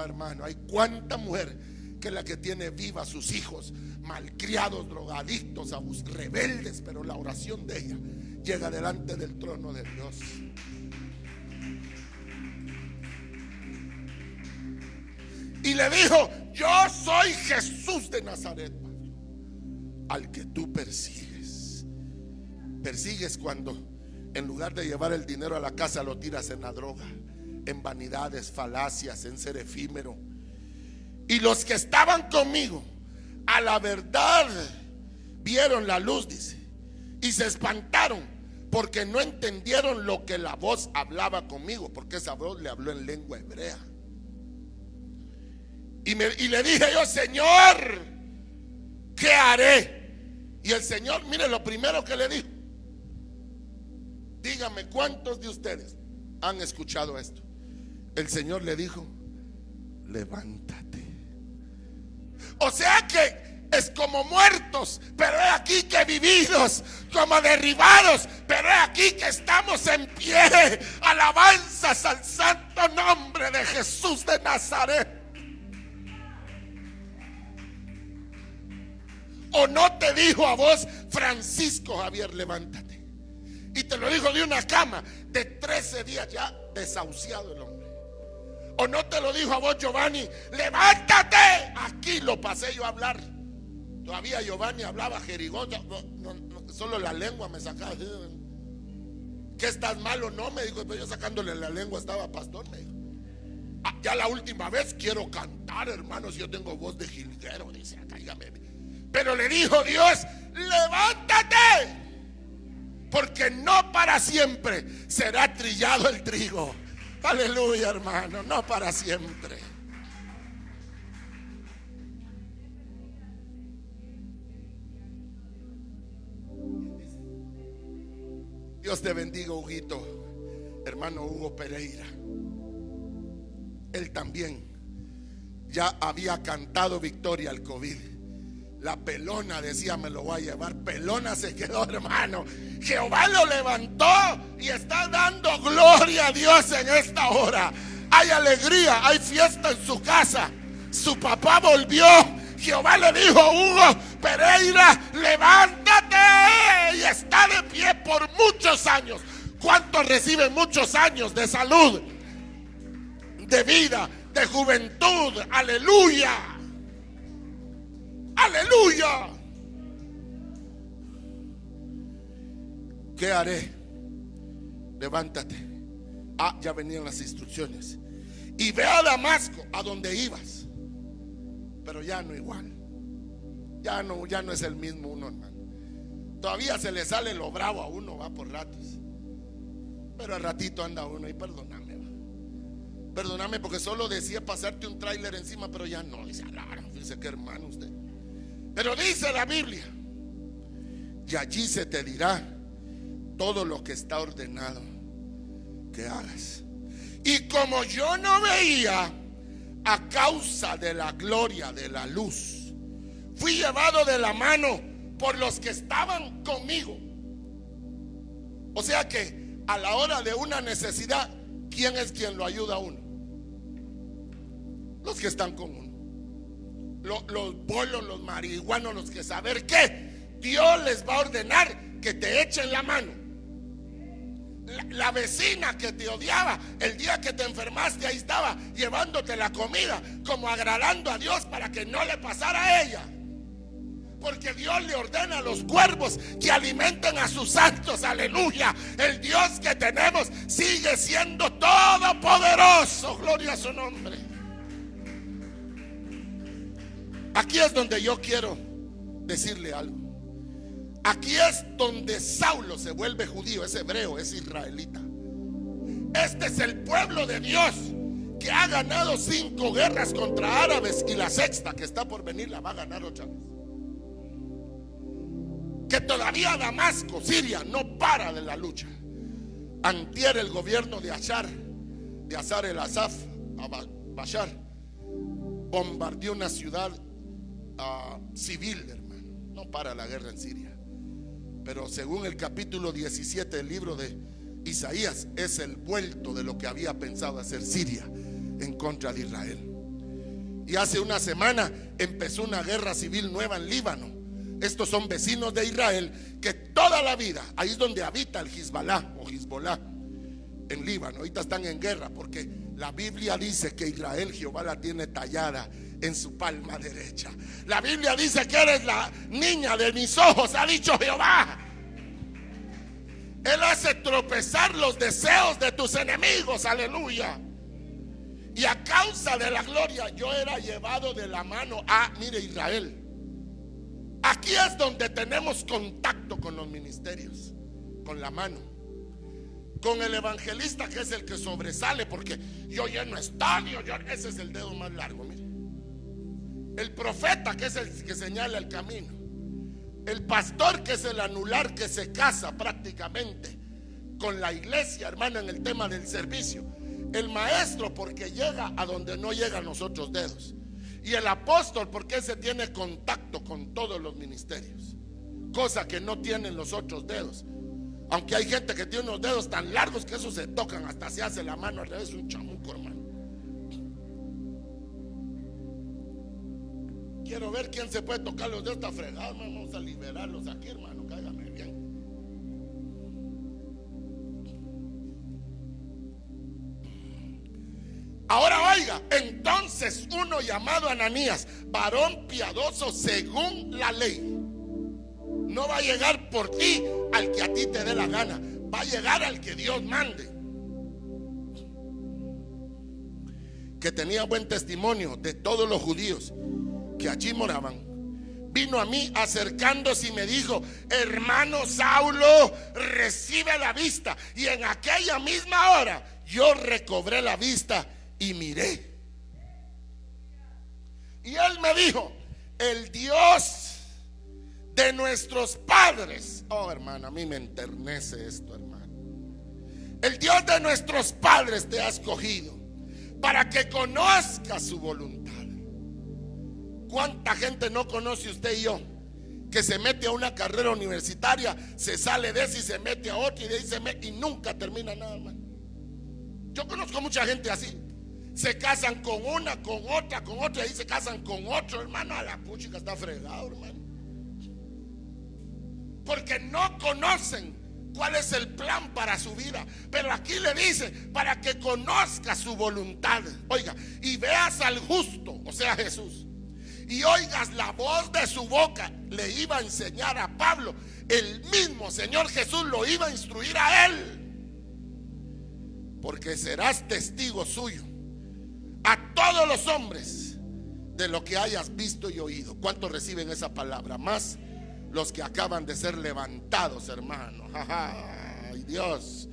Hermano, hay cuánta mujer que la que tiene viva a sus hijos malcriados, drogadictos, rebeldes, pero la oración de ella llega delante del trono de Dios. Y le dijo: yo soy Jesús de Nazaret, al que tú persigues. Persigues cuando en lugar de llevar el dinero a la casa lo tiras en la droga, en vanidades, falacias, en ser efímero. Y los que estaban conmigo a la verdad vieron la luz, dice, y se espantaron porque no entendieron lo que la voz hablaba conmigo, porque esa voz le habló en lengua hebrea. Y le dije yo: Señor, ¿qué haré? Y el Señor, mire lo primero que le dijo: dígame cuántos de ustedes han escuchado esto. El Señor le dijo: levántate. O sea que es como muertos, pero he aquí que vividos, como derribados, pero he aquí que estamos en pie. Alabanzas al santo nombre de Jesús de Nazaret. ¿O no te dijo a vos, Francisco Javier, levántate? Y te lo dijo de una cama de 13 días ya desahuciado el hombre. ¿O no te lo dijo a vos, Giovanni, levántate? Aquí lo pasé yo a hablar. Todavía Giovanni hablaba jerigón, solo la lengua me sacaba. ¿Qué estás malo? No, me dijo, pero yo sacándole la lengua estaba pastor, me dijo. Ya la última vez quiero cantar, hermanos, yo tengo voz de jilguero, dice, cáigame. Pero le dijo Dios: levántate, porque no para siempre será trillado el trigo. Aleluya, hermano, no para siempre. Dios te bendiga, Huguito, hermano Hugo Pereira. Él también ya había cantado victoria al COVID. La pelona decía: me lo voy a llevar. Pelona se quedó, hermano. Jehová lo levantó y está dando gloria a Dios en esta hora. Hay alegría, hay fiesta en su casa. Su papá volvió. Jehová le dijo: Hugo Pereira, levántate. Y está de pie por muchos años. ¿Cuántos reciben muchos años de salud, de vida, de juventud? Aleluya. Aleluya. ¿Qué haré? Levántate. Ya venían las instrucciones. Y ve a Damasco, a donde ibas. Pero ya no igual. Ya no es el mismo uno, hermano. Todavía se le sale lo bravo a uno, va por ratos. Pero al ratito anda uno y perdóname, va. Perdóname porque solo decía pasarte un tráiler encima, pero ya no. Dice, fíjese qué hermano usted. Pero dice la Biblia: y allí se te dirá todo lo que está ordenado que hagas. Y como yo no veía a causa de la gloria de la luz, fui llevado de la mano por los que estaban conmigo. O sea que a la hora de una necesidad, ¿quién es quien lo ayuda a uno? Los que están con uno. los bolos, los marihuanos, los que saber qué, Dios les va a ordenar que te echen la mano. La vecina que te odiaba, el día que te enfermaste, ahí estaba llevándote la comida, como agradando a Dios para que no le pasara a ella. Porque Dios le ordena a los cuervos que alimenten a sus santos. Aleluya. El Dios que tenemos sigue siendo todopoderoso. Gloria a su nombre. Aquí es donde yo quiero decirle algo. Aquí es donde Saulo se vuelve judío, es hebreo, es israelita. Este es el pueblo de Dios que ha ganado 5 guerras contra árabes, y la 6ª que está por venir la va a ganar otra vez. Que todavía Damasco, Siria, no para de la lucha. Antier el gobierno de Ashar el Asaf, Bashar, bombardeó una ciudad civil, hermano. No para la guerra en Siria. Pero según el capítulo 17 del libro de Isaías, es el vuelto de lo que había pensado hacer Siria en contra de Israel. Y hace una semana empezó una guerra civil nueva en Líbano. Estos son vecinos de Israel que toda la vida, ahí es donde habita el Hezbollah o Hezbollah en Líbano. Ahorita están en guerra porque la Biblia dice que Israel, Jehová la tiene tallada en su palma derecha. La Biblia dice que eres la niña de mis ojos, ha dicho Jehová. Él hace tropezar los deseos de tus enemigos, aleluya. Y a causa de la gloria yo era llevado de la mano a, mire, Israel. Aquí es donde tenemos contacto con los ministerios, con la mano, con el evangelista, que es el que sobresale, porque yo lleno estadio, ese es el dedo más largo, mire. El profeta, que es el que señala el camino. El pastor, que es el anular, que se casa prácticamente con la iglesia, hermano, en el tema del servicio. El maestro, porque llega a donde no llegan los otros dedos. Y el apóstol, porque ese tiene contacto con todos los ministerios, cosa que no tienen los otros dedos. Aunque hay gente que tiene unos dedos tan largos que esos se tocan, hasta se hace la mano al revés, un chamuco, hermano. Quiero ver quién se puede tocar los dedos, está fregado, hermano. Vamos a liberarlos aquí, hermano, cáigame bien. Ahora oiga, entonces uno llamado Ananías, varón piadoso según la ley, no va a llegar por ti al que a ti te dé la gana, va a llegar al que Dios mande. Que tenía buen testimonio de todos los judíos que allí moraban, vino a mí acercándose y me dijo: hermano Saulo, recibe la vista. Y en aquella misma hora yo recobré la vista y miré. Y él me dijo: el Dios de nuestros padres. Oh, hermano, a mí me enternece esto, hermano. El Dios de nuestros padres te ha escogido para que conozcas su voluntad. ¿Cuánta gente no conoce usted y yo? Que se mete a una carrera universitaria, se sale de esa y se mete a otra, y de ahí se mete y nunca termina nada, hermano. Yo conozco mucha gente así. Se casan con una, con otra, y ahí se casan con otro, hermano. A la puchica está fregado, hermano. Porque no conocen cuál es el plan para su vida. Pero aquí le dice: para que conozcas su voluntad. Oiga, y veas al justo, o sea, Jesús, y oigas la voz de su boca. Le iba a enseñar a Pablo. El mismo Señor Jesús lo iba a instruir a él. Porque serás testigo suyo a todos los hombres de lo que hayas visto y oído. ¿Cuántos reciben esa palabra? Más los que acaban de ser levantados, hermano. Ay, Dios.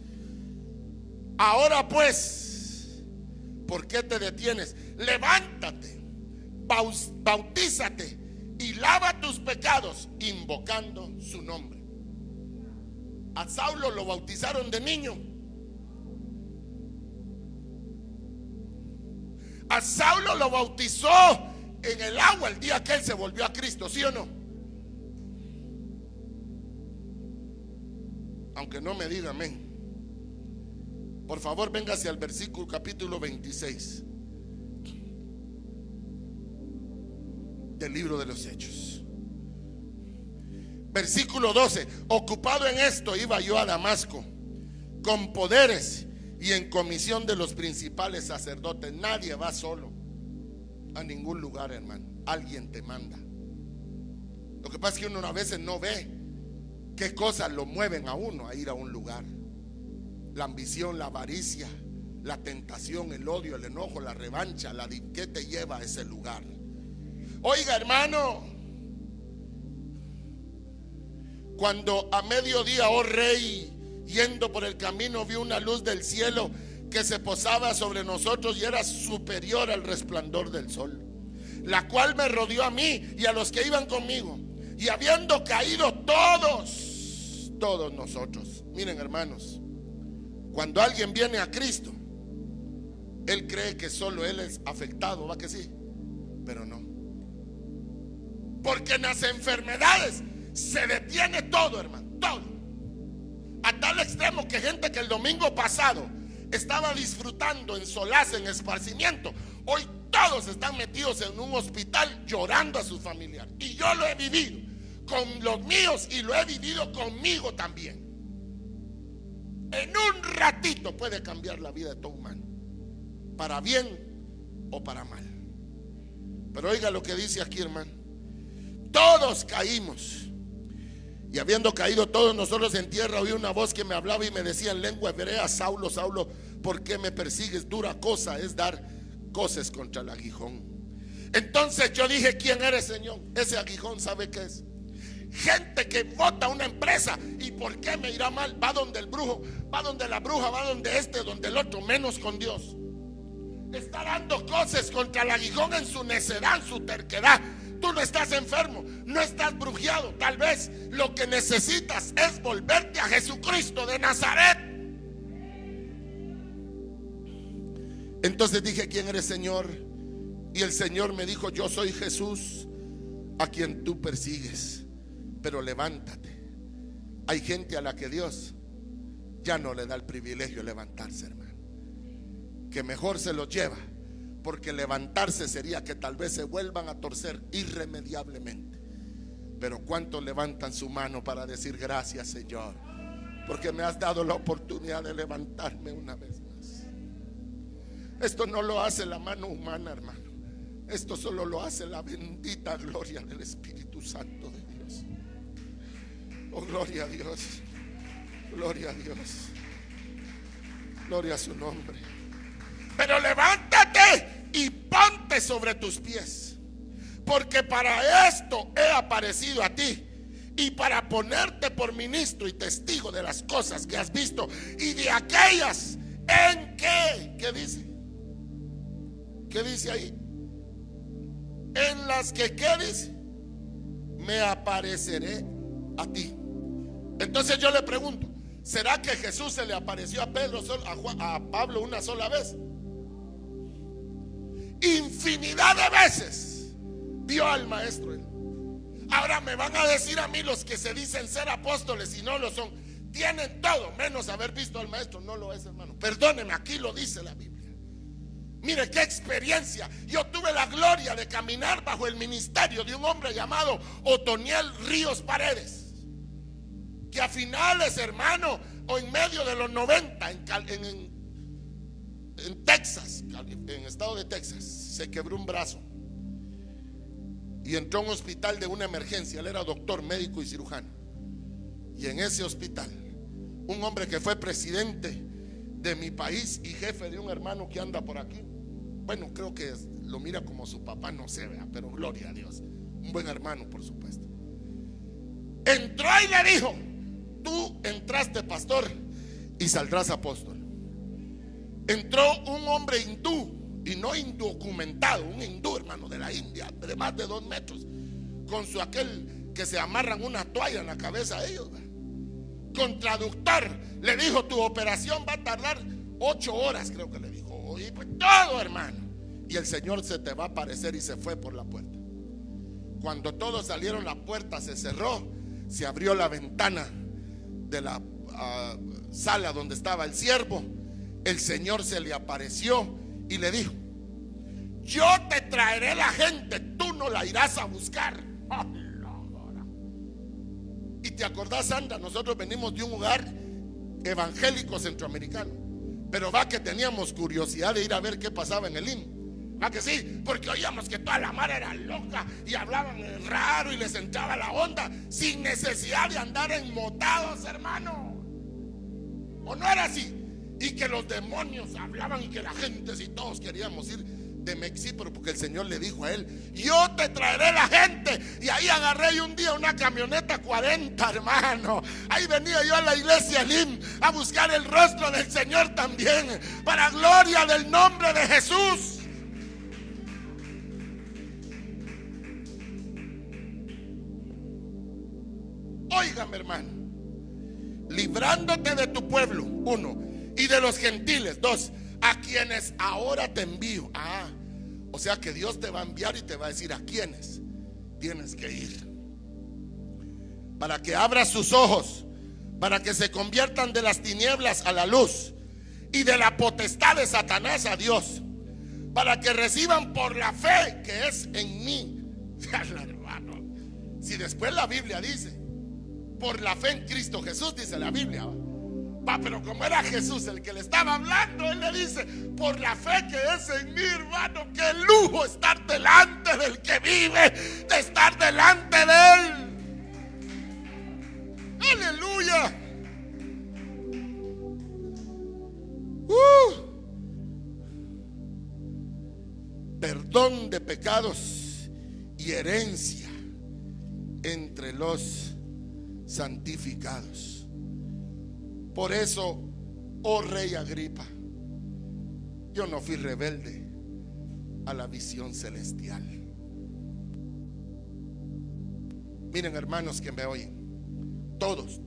Ahora pues, ¿por qué te detienes? Levántate, bautízate y lava tus pecados, invocando su nombre. A Saulo lo bautizaron de niño. A Saulo lo bautizó en el agua el día que él se volvió a Cristo, ¿sí o no? Aunque no me diga amén. Por favor, véngase al versículo capítulo 26. del libro de los Hechos. Versículo 12: ocupado en esto iba yo a Damasco con poderes y en comisión de los principales sacerdotes. Nadie va solo a ningún lugar, hermano. Alguien te manda. Lo que pasa es que uno a veces no ve qué cosas lo mueven a uno a ir a un lugar. La ambición, la avaricia, la tentación, el odio, el enojo, la revancha, ¿qué te lleva a ese lugar? Oiga, hermano, cuando a mediodía, oh rey, yendo por el camino, vi una luz del cielo que se posaba sobre nosotros y era superior al resplandor del sol, la cual me rodeó a mí y a los que iban conmigo, y habiendo caído todos nosotros. Miren, hermanos, cuando alguien viene a Cristo, él cree que solo él es afectado, ¿va que sí? Pero no, porque en las enfermedades se detiene todo, hermano, todo. A tal extremo que gente que el domingo pasado estaba disfrutando en solaz, en esparcimiento, hoy todos están metidos en un hospital llorando a sus familiares. Y yo lo he vivido con los míos y lo he vivido conmigo también. En un ratito puede cambiar la vida de todo humano, para bien o para mal. Pero oiga lo que dice aquí, hermano: todos caímos, y habiendo caído todos nosotros en tierra, oí una voz que me hablaba y me decía en lengua hebrea: Saulo, Saulo, ¿por qué me persigues? Dura cosa es dar coces contra el aguijón. Entonces yo dije: ¿quién eres, Señor? Ese aguijón, ¿sabe qué es? Gente que vota una empresa. ¿Y por qué me irá mal? Va donde el brujo, va donde la bruja, va donde donde el otro, menos con Dios. Está dando coces contra el aguijón en su necedad, en su terquedad. Tú no estás enfermo, no estás brujeado. Tal vez lo que necesitas es volverte a Jesucristo de Nazaret. Entonces dije: ¿quién eres, Señor? Y el Señor me dijo: yo soy Jesús a quien tú persigues. Pero levántate. Hay gente a la que Dios ya no le da el privilegio de levantarse, hermano, que mejor se los lleva, porque levantarse sería que tal vez se vuelvan a torcer irremediablemente. Pero ¿cuántos levantan su mano para decir: gracias, Señor, porque me has dado la oportunidad de levantarme una vez más? Esto no lo hace la mano humana, hermano. Esto solo lo hace la bendita gloria del Espíritu Santo de Dios. Oh, gloria a Dios, gloria a Dios, gloria a su nombre. Pero levántate y ponte sobre tus pies, porque para esto he aparecido a ti, y para ponerte por ministro y testigo de las cosas que has visto y de aquellas en que, ¿qué dice? ¿Qué dice ahí? En las que, ¿qué dice? Me apareceré a ti. Entonces yo le pregunto: ¿será que Jesús se le apareció a Pedro, a Pablo una sola vez? Infinidad de veces vio al maestro. Ahora me van a decir a mí los que se dicen ser apóstoles y no lo son: tienen todo menos haber visto al maestro. No lo es, hermano. Perdóneme, aquí lo dice la Biblia. Mire qué experiencia. Yo tuve la gloria de caminar bajo el ministerio de un hombre llamado Otoniel Ríos Paredes, que a finales, hermano, o en medio de los 90 en Texas, en el estado de Texas, se quebró un brazo y entró a un hospital de una emergencia. Él era doctor, médico y cirujano. Y en ese hospital, un hombre que fue presidente de mi país y jefe de un hermano que anda por aquí, bueno, creo que lo mira como su papá, no sé, vea, pero gloria a Dios, un buen hermano, por supuesto. Entró y le dijo: tú entraste pastor y saldrás apóstol. Entró un hombre hindú, y no indocumentado, un hindú, hermano, de la India, de más de 2 metros, con su aquel que se amarran una toalla en la cabeza a ellos, ¿verdad? Con traductor le dijo: tu operación va a tardar 8 horas, creo que le dijo. Y pues todo, hermano, y el Señor se te va a aparecer. Y se fue por la puerta. Cuando todos salieron, la puerta se cerró, se abrió la ventana de la sala donde estaba el siervo. El Señor se le apareció y le dijo: yo te traeré la gente, tú tú no la irás a buscar. Y te acordás, Sandra, nosotros venimos de un hogar evangélico centroamericano, pero va que teníamos curiosidad de ir a ver qué pasaba en el IN. ¿Va que sí? Porque oíamos que toda la mar era loca y hablaban raro y les entraba la onda sin necesidad de andar enmotados, hermano. ¿O no era así? Y que los demonios hablaban y que la gente, si todos queríamos ir de Mexíporo, porque el Señor le dijo a él: yo te traeré la gente. Y ahí agarré yo un día una camioneta 40, hermano. Ahí venía yo a la iglesia LIM a buscar el rostro del Señor también, para gloria del nombre de Jesús. Óigame, hermano, librándote de tu pueblo, 1, y de los gentiles, 2, a quienes ahora te envío. O sea que Dios te va a enviar y te va a decir a quiénes tienes que ir, para que abras sus ojos, para que se conviertan de las tinieblas a la luz y de la potestad de Satanás a Dios, para que reciban por la fe que es en mí. Hermano, si después la Biblia dice por la fe en Cristo Jesús, dice la Biblia, pero como era Jesús el que le estaba hablando, él le dice: por la fe que es en mí, hermano. Qué lujo estar delante del que vive, de estar delante de él. Aleluya. Perdón de pecados y herencia entre los santificados. Por eso, oh rey Agripa, yo no fui rebelde a la visión celestial. Miren, hermanos que me oyen, todos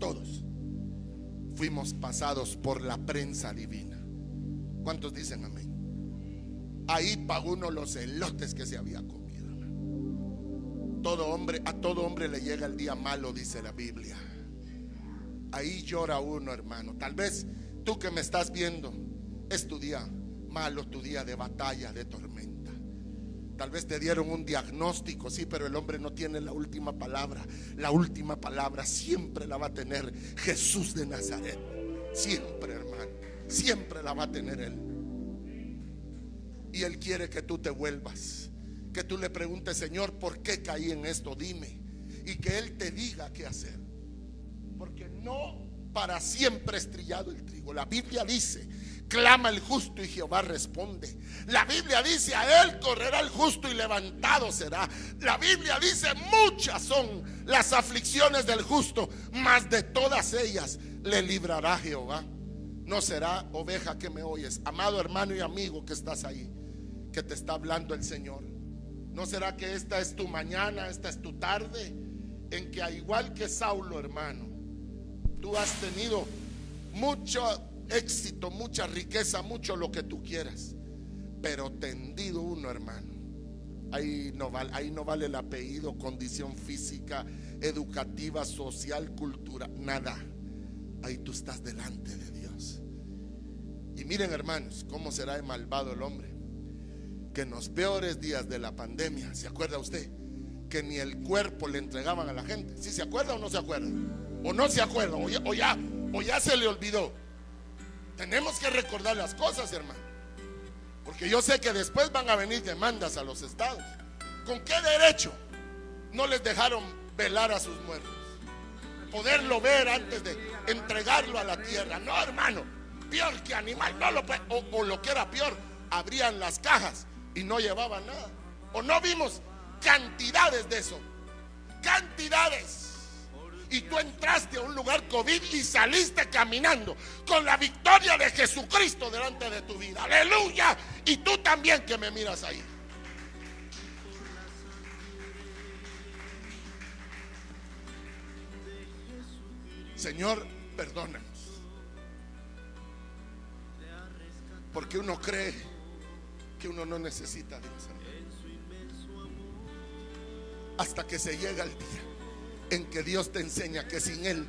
fuimos pasados por la prensa divina. ¿Cuántos dicen amén? Ahí pagó uno los elotes que se había comido, hermano. A todo hombre le llega el día malo, dice la Biblia. Ahí llora uno, hermano. Tal vez tú que me estás viendo, es tu día malo, tu día de batalla, de tormenta. Tal vez te dieron un diagnóstico, sí, pero el hombre no tiene la última palabra. La última palabra siempre la va a tener Jesús de Nazaret. Siempre, hermano, siempre la va a tener Él. Y Él quiere que tú te vuelvas, que tú le preguntes: Señor, ¿por qué caí en esto? Dime. Y que Él te diga qué hacer. Porque no para siempre es trillado el trigo. La Biblia dice: clama el justo y Jehová responde. La Biblia dice: a él correrá el justo y levantado será. La Biblia dice: muchas son las aflicciones del justo, mas de todas ellas le librará Jehová. No será, oveja que me oyes, amado hermano y amigo que estás ahí, que te está hablando el Señor. ¿No será que esta es tu mañana, esta es tu tarde, en que, al igual que Saulo, hermano, tú has tenido mucho éxito, mucha riqueza, mucho lo que tú quieras, pero tendido uno, hermano? Ahí no vale el apellido, condición física, educativa, social, cultura, nada. Ahí tú estás delante de Dios. Y miren, hermanos, cómo será de malvado el hombre, que en los peores días de la pandemia, ¿se acuerda usted? Que ni el cuerpo le entregaban a la gente. ¿Sí se acuerda o no se acuerda? ¿O no se acuerda? ¿O ya se le olvidó? Tenemos que recordar las cosas, hermano, porque yo sé que después van a venir demandas a los estados. ¿Con qué derecho no les dejaron velar a sus muertos? Poderlo ver antes de entregarlo a la tierra. No, hermano, peor que animal no lo puede. O lo que era peor, abrían las cajas y no llevaban nada. O no vimos cantidades de eso, cantidades. Y tú entraste a un lugar COVID y saliste caminando con la victoria de Jesucristo delante de tu vida. Aleluya. Y tú también que me miras ahí. Señor, perdónanos, porque uno cree que uno no necesita a Dios, hasta que se llega el día en que Dios te enseña que sin Él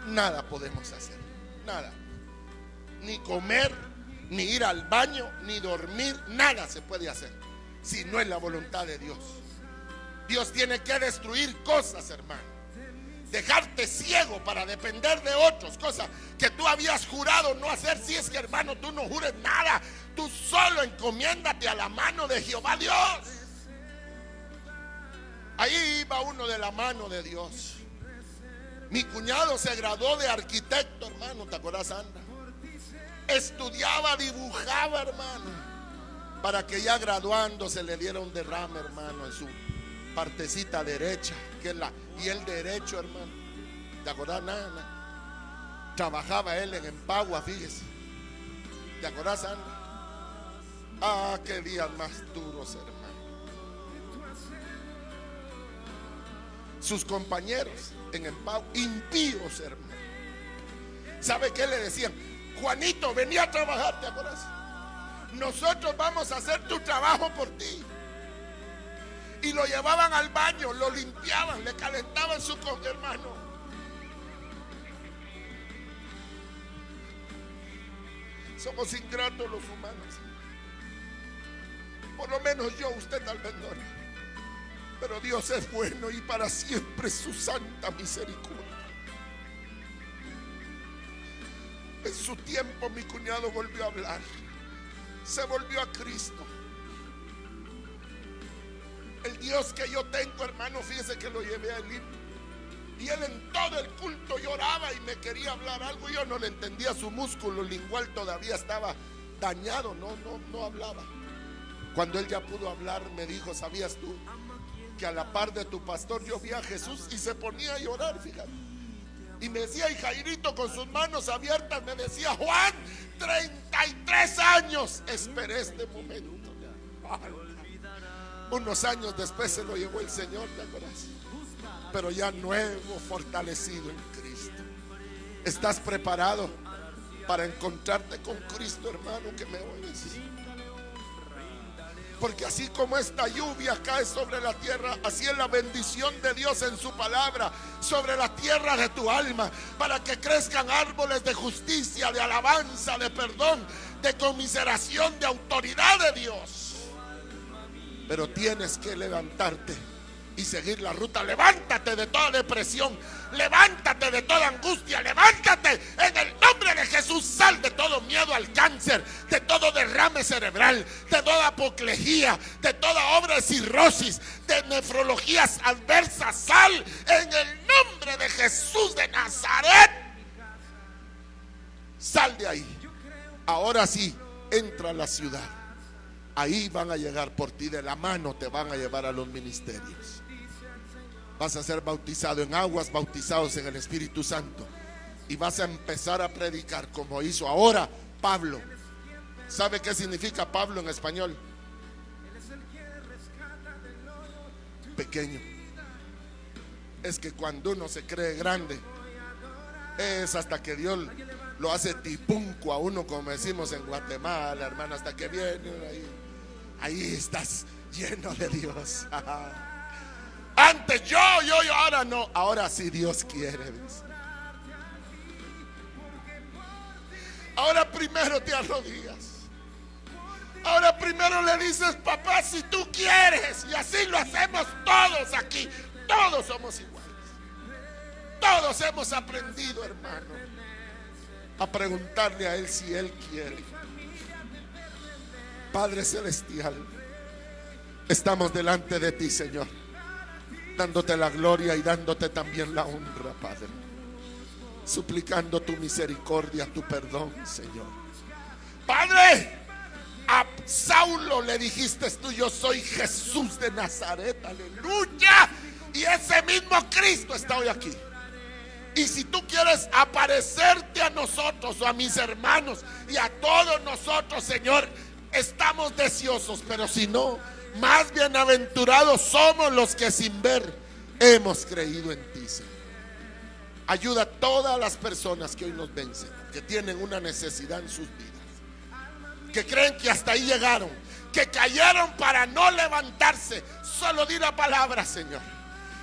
nada podemos hacer. Nada. Ni comer, ni ir al baño, ni dormir. Nada se puede hacer si no es la voluntad de Dios. Dios tiene que destruir cosas, hermano. Dejarte ciego para depender de otros, cosas que tú habías jurado no hacer. Si es que, hermano, tú no jures nada, tú solo encomiéndate a la mano de Jehová Dios. Ahí iba uno de la mano de Dios. Mi cuñado se graduó de arquitecto, hermano, ¿te acuerdas, Sandra? Estudiaba, dibujaba, hermano, para que ya graduándose le diera un derrame, hermano, en su partecita derecha, que es y el derecho, hermano. ¿Te acordás? Nada. Trabajaba él en Empagua, fíjese. ¿Te acordás, Sandra? Ah, qué días más duros, hermano. Sus compañeros en Empagua, impíos, hermano. ¿Sabe qué le decían? Juanito, venía a trabajar, ¿te acordás? Nosotros vamos a hacer tu trabajo por ti. Y lo llevaban al baño, lo limpiaban, le calentaban su hermano. Somos ingratos los humanos. Por lo menos yo, usted tal vez no. Pero Dios es bueno y para siempre su santa misericordia. En su tiempo mi cuñado volvió a hablar. Se volvió a Cristo. El Dios que yo tengo, hermano, fíjese que lo llevé a él. Y él en todo el culto lloraba y me quería hablar algo. Yo no le entendía, su músculo lingual todavía estaba dañado, no hablaba. Cuando él ya pudo hablar, me dijo: ¿sabías tú que a la par de tu pastor yo vi a Jesús? Y se ponía a llorar, fíjate. Y me decía, y Jairito con sus manos abiertas me decía: Juan, 33 años esperé este momento. Unos años después se lo llevó el Señor, ¿te acuerdas? Pero ya nuevo, fortalecido en Cristo. ¿Estás preparado para encontrarte con Cristo, hermano, que me oyes? Porque así como esta lluvia cae sobre la tierra, así es la bendición de Dios en su palabra sobre la tierra de tu alma, para que crezcan árboles de justicia, de alabanza, de perdón, de conmiseración, de autoridad de Dios. Pero tienes que levantarte y seguir la ruta. Levántate de toda depresión, levántate de toda angustia, levántate en el nombre de Jesús. Sal de todo miedo al cáncer, de todo derrame cerebral, de toda apoplejía, de toda obra de cirrosis, de nefrologías adversas. Sal en el nombre de Jesús de Nazaret. Sal de ahí. Ahora sí, entra a la ciudad. Ahí van a llegar por ti, de la mano te van a llevar a los ministerios. Vas a ser bautizado en aguas, bautizados en el Espíritu Santo. Y vas a empezar a predicar como hizo ahora Pablo. ¿Sabe qué significa Pablo en español? Pequeño. Es que cuando uno se cree grande, es hasta que Dios lo hace tipunco a uno, como decimos en Guatemala, hermano, hasta que viene ahí estás lleno de Dios. Antes yo, ahora no, ahora sí Dios quiere. Ahora primero te arrodillas. Ahora primero le dices: papá, si tú quieres. Y así lo hacemos todos aquí. Todos somos iguales. Todos hemos aprendido, hermano, a preguntarle a Él si Él quiere. Padre celestial, estamos delante de ti, Señor, dándote la gloria y dándote también la honra, Padre, suplicando tu misericordia, tu perdón, Señor. Padre, a Saulo le dijiste tú: yo soy Jesús de Nazaret, aleluya. Y ese mismo Cristo está hoy aquí. Y si tú quieres aparecerte a nosotros o a mis hermanos y a todos nosotros, Señor, estamos deseosos. Pero si no, más bienaventurados somos los que sin ver hemos creído en ti, Señor. Ayuda a todas las personas que hoy nos ven, Señor, que tienen una necesidad en sus vidas, que creen que hasta ahí llegaron, que cayeron para no levantarse. Solo di la palabra, Señor,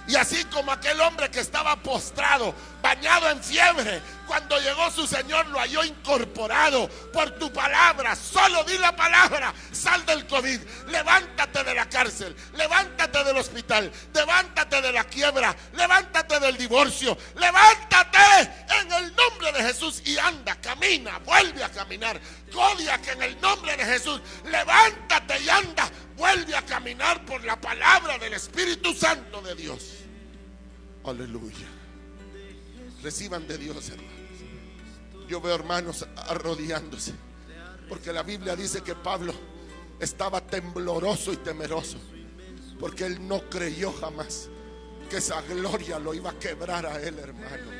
Y así como aquel hombre que estaba postrado, bañado en fiebre, cuando llegó su Señor lo halló incorporado por tu palabra. Solo di la palabra, sal del COVID, levántate de la cárcel, levántate del hospital, levántate de la quiebra, levántate del divorcio, levántate en el nombre de Jesús y anda, camina, vuelve a caminar. Kodiak, en el nombre de Jesús, levántate y anda, vuelve a caminar por la palabra del Espíritu Santo de Dios. Aleluya. Reciban de Dios, hermanos. Yo veo hermanos arrodillándose, porque la Biblia dice que Pablo estaba tembloroso y temeroso, porque él no creyó jamás que esa gloria lo iba a quebrar a él, hermano.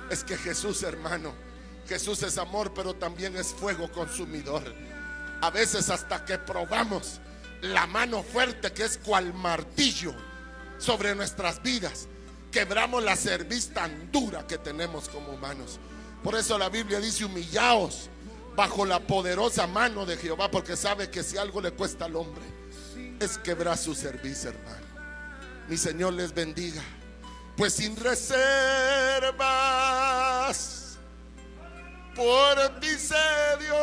Es que Jesús, hermano, Jesús es amor, pero también es fuego consumidor. A veces hasta que probamos la mano fuerte, que es cual martillo sobre nuestras vidas, quebramos la cerviz tan dura que tenemos como humanos. Por eso la Biblia dice: humillaos bajo la poderosa mano de Jehová, porque sabe que si algo le cuesta al hombre es quebrar su cerviz, hermano. Mi Señor les bendiga. Pues sin reservas por ti sé Dios.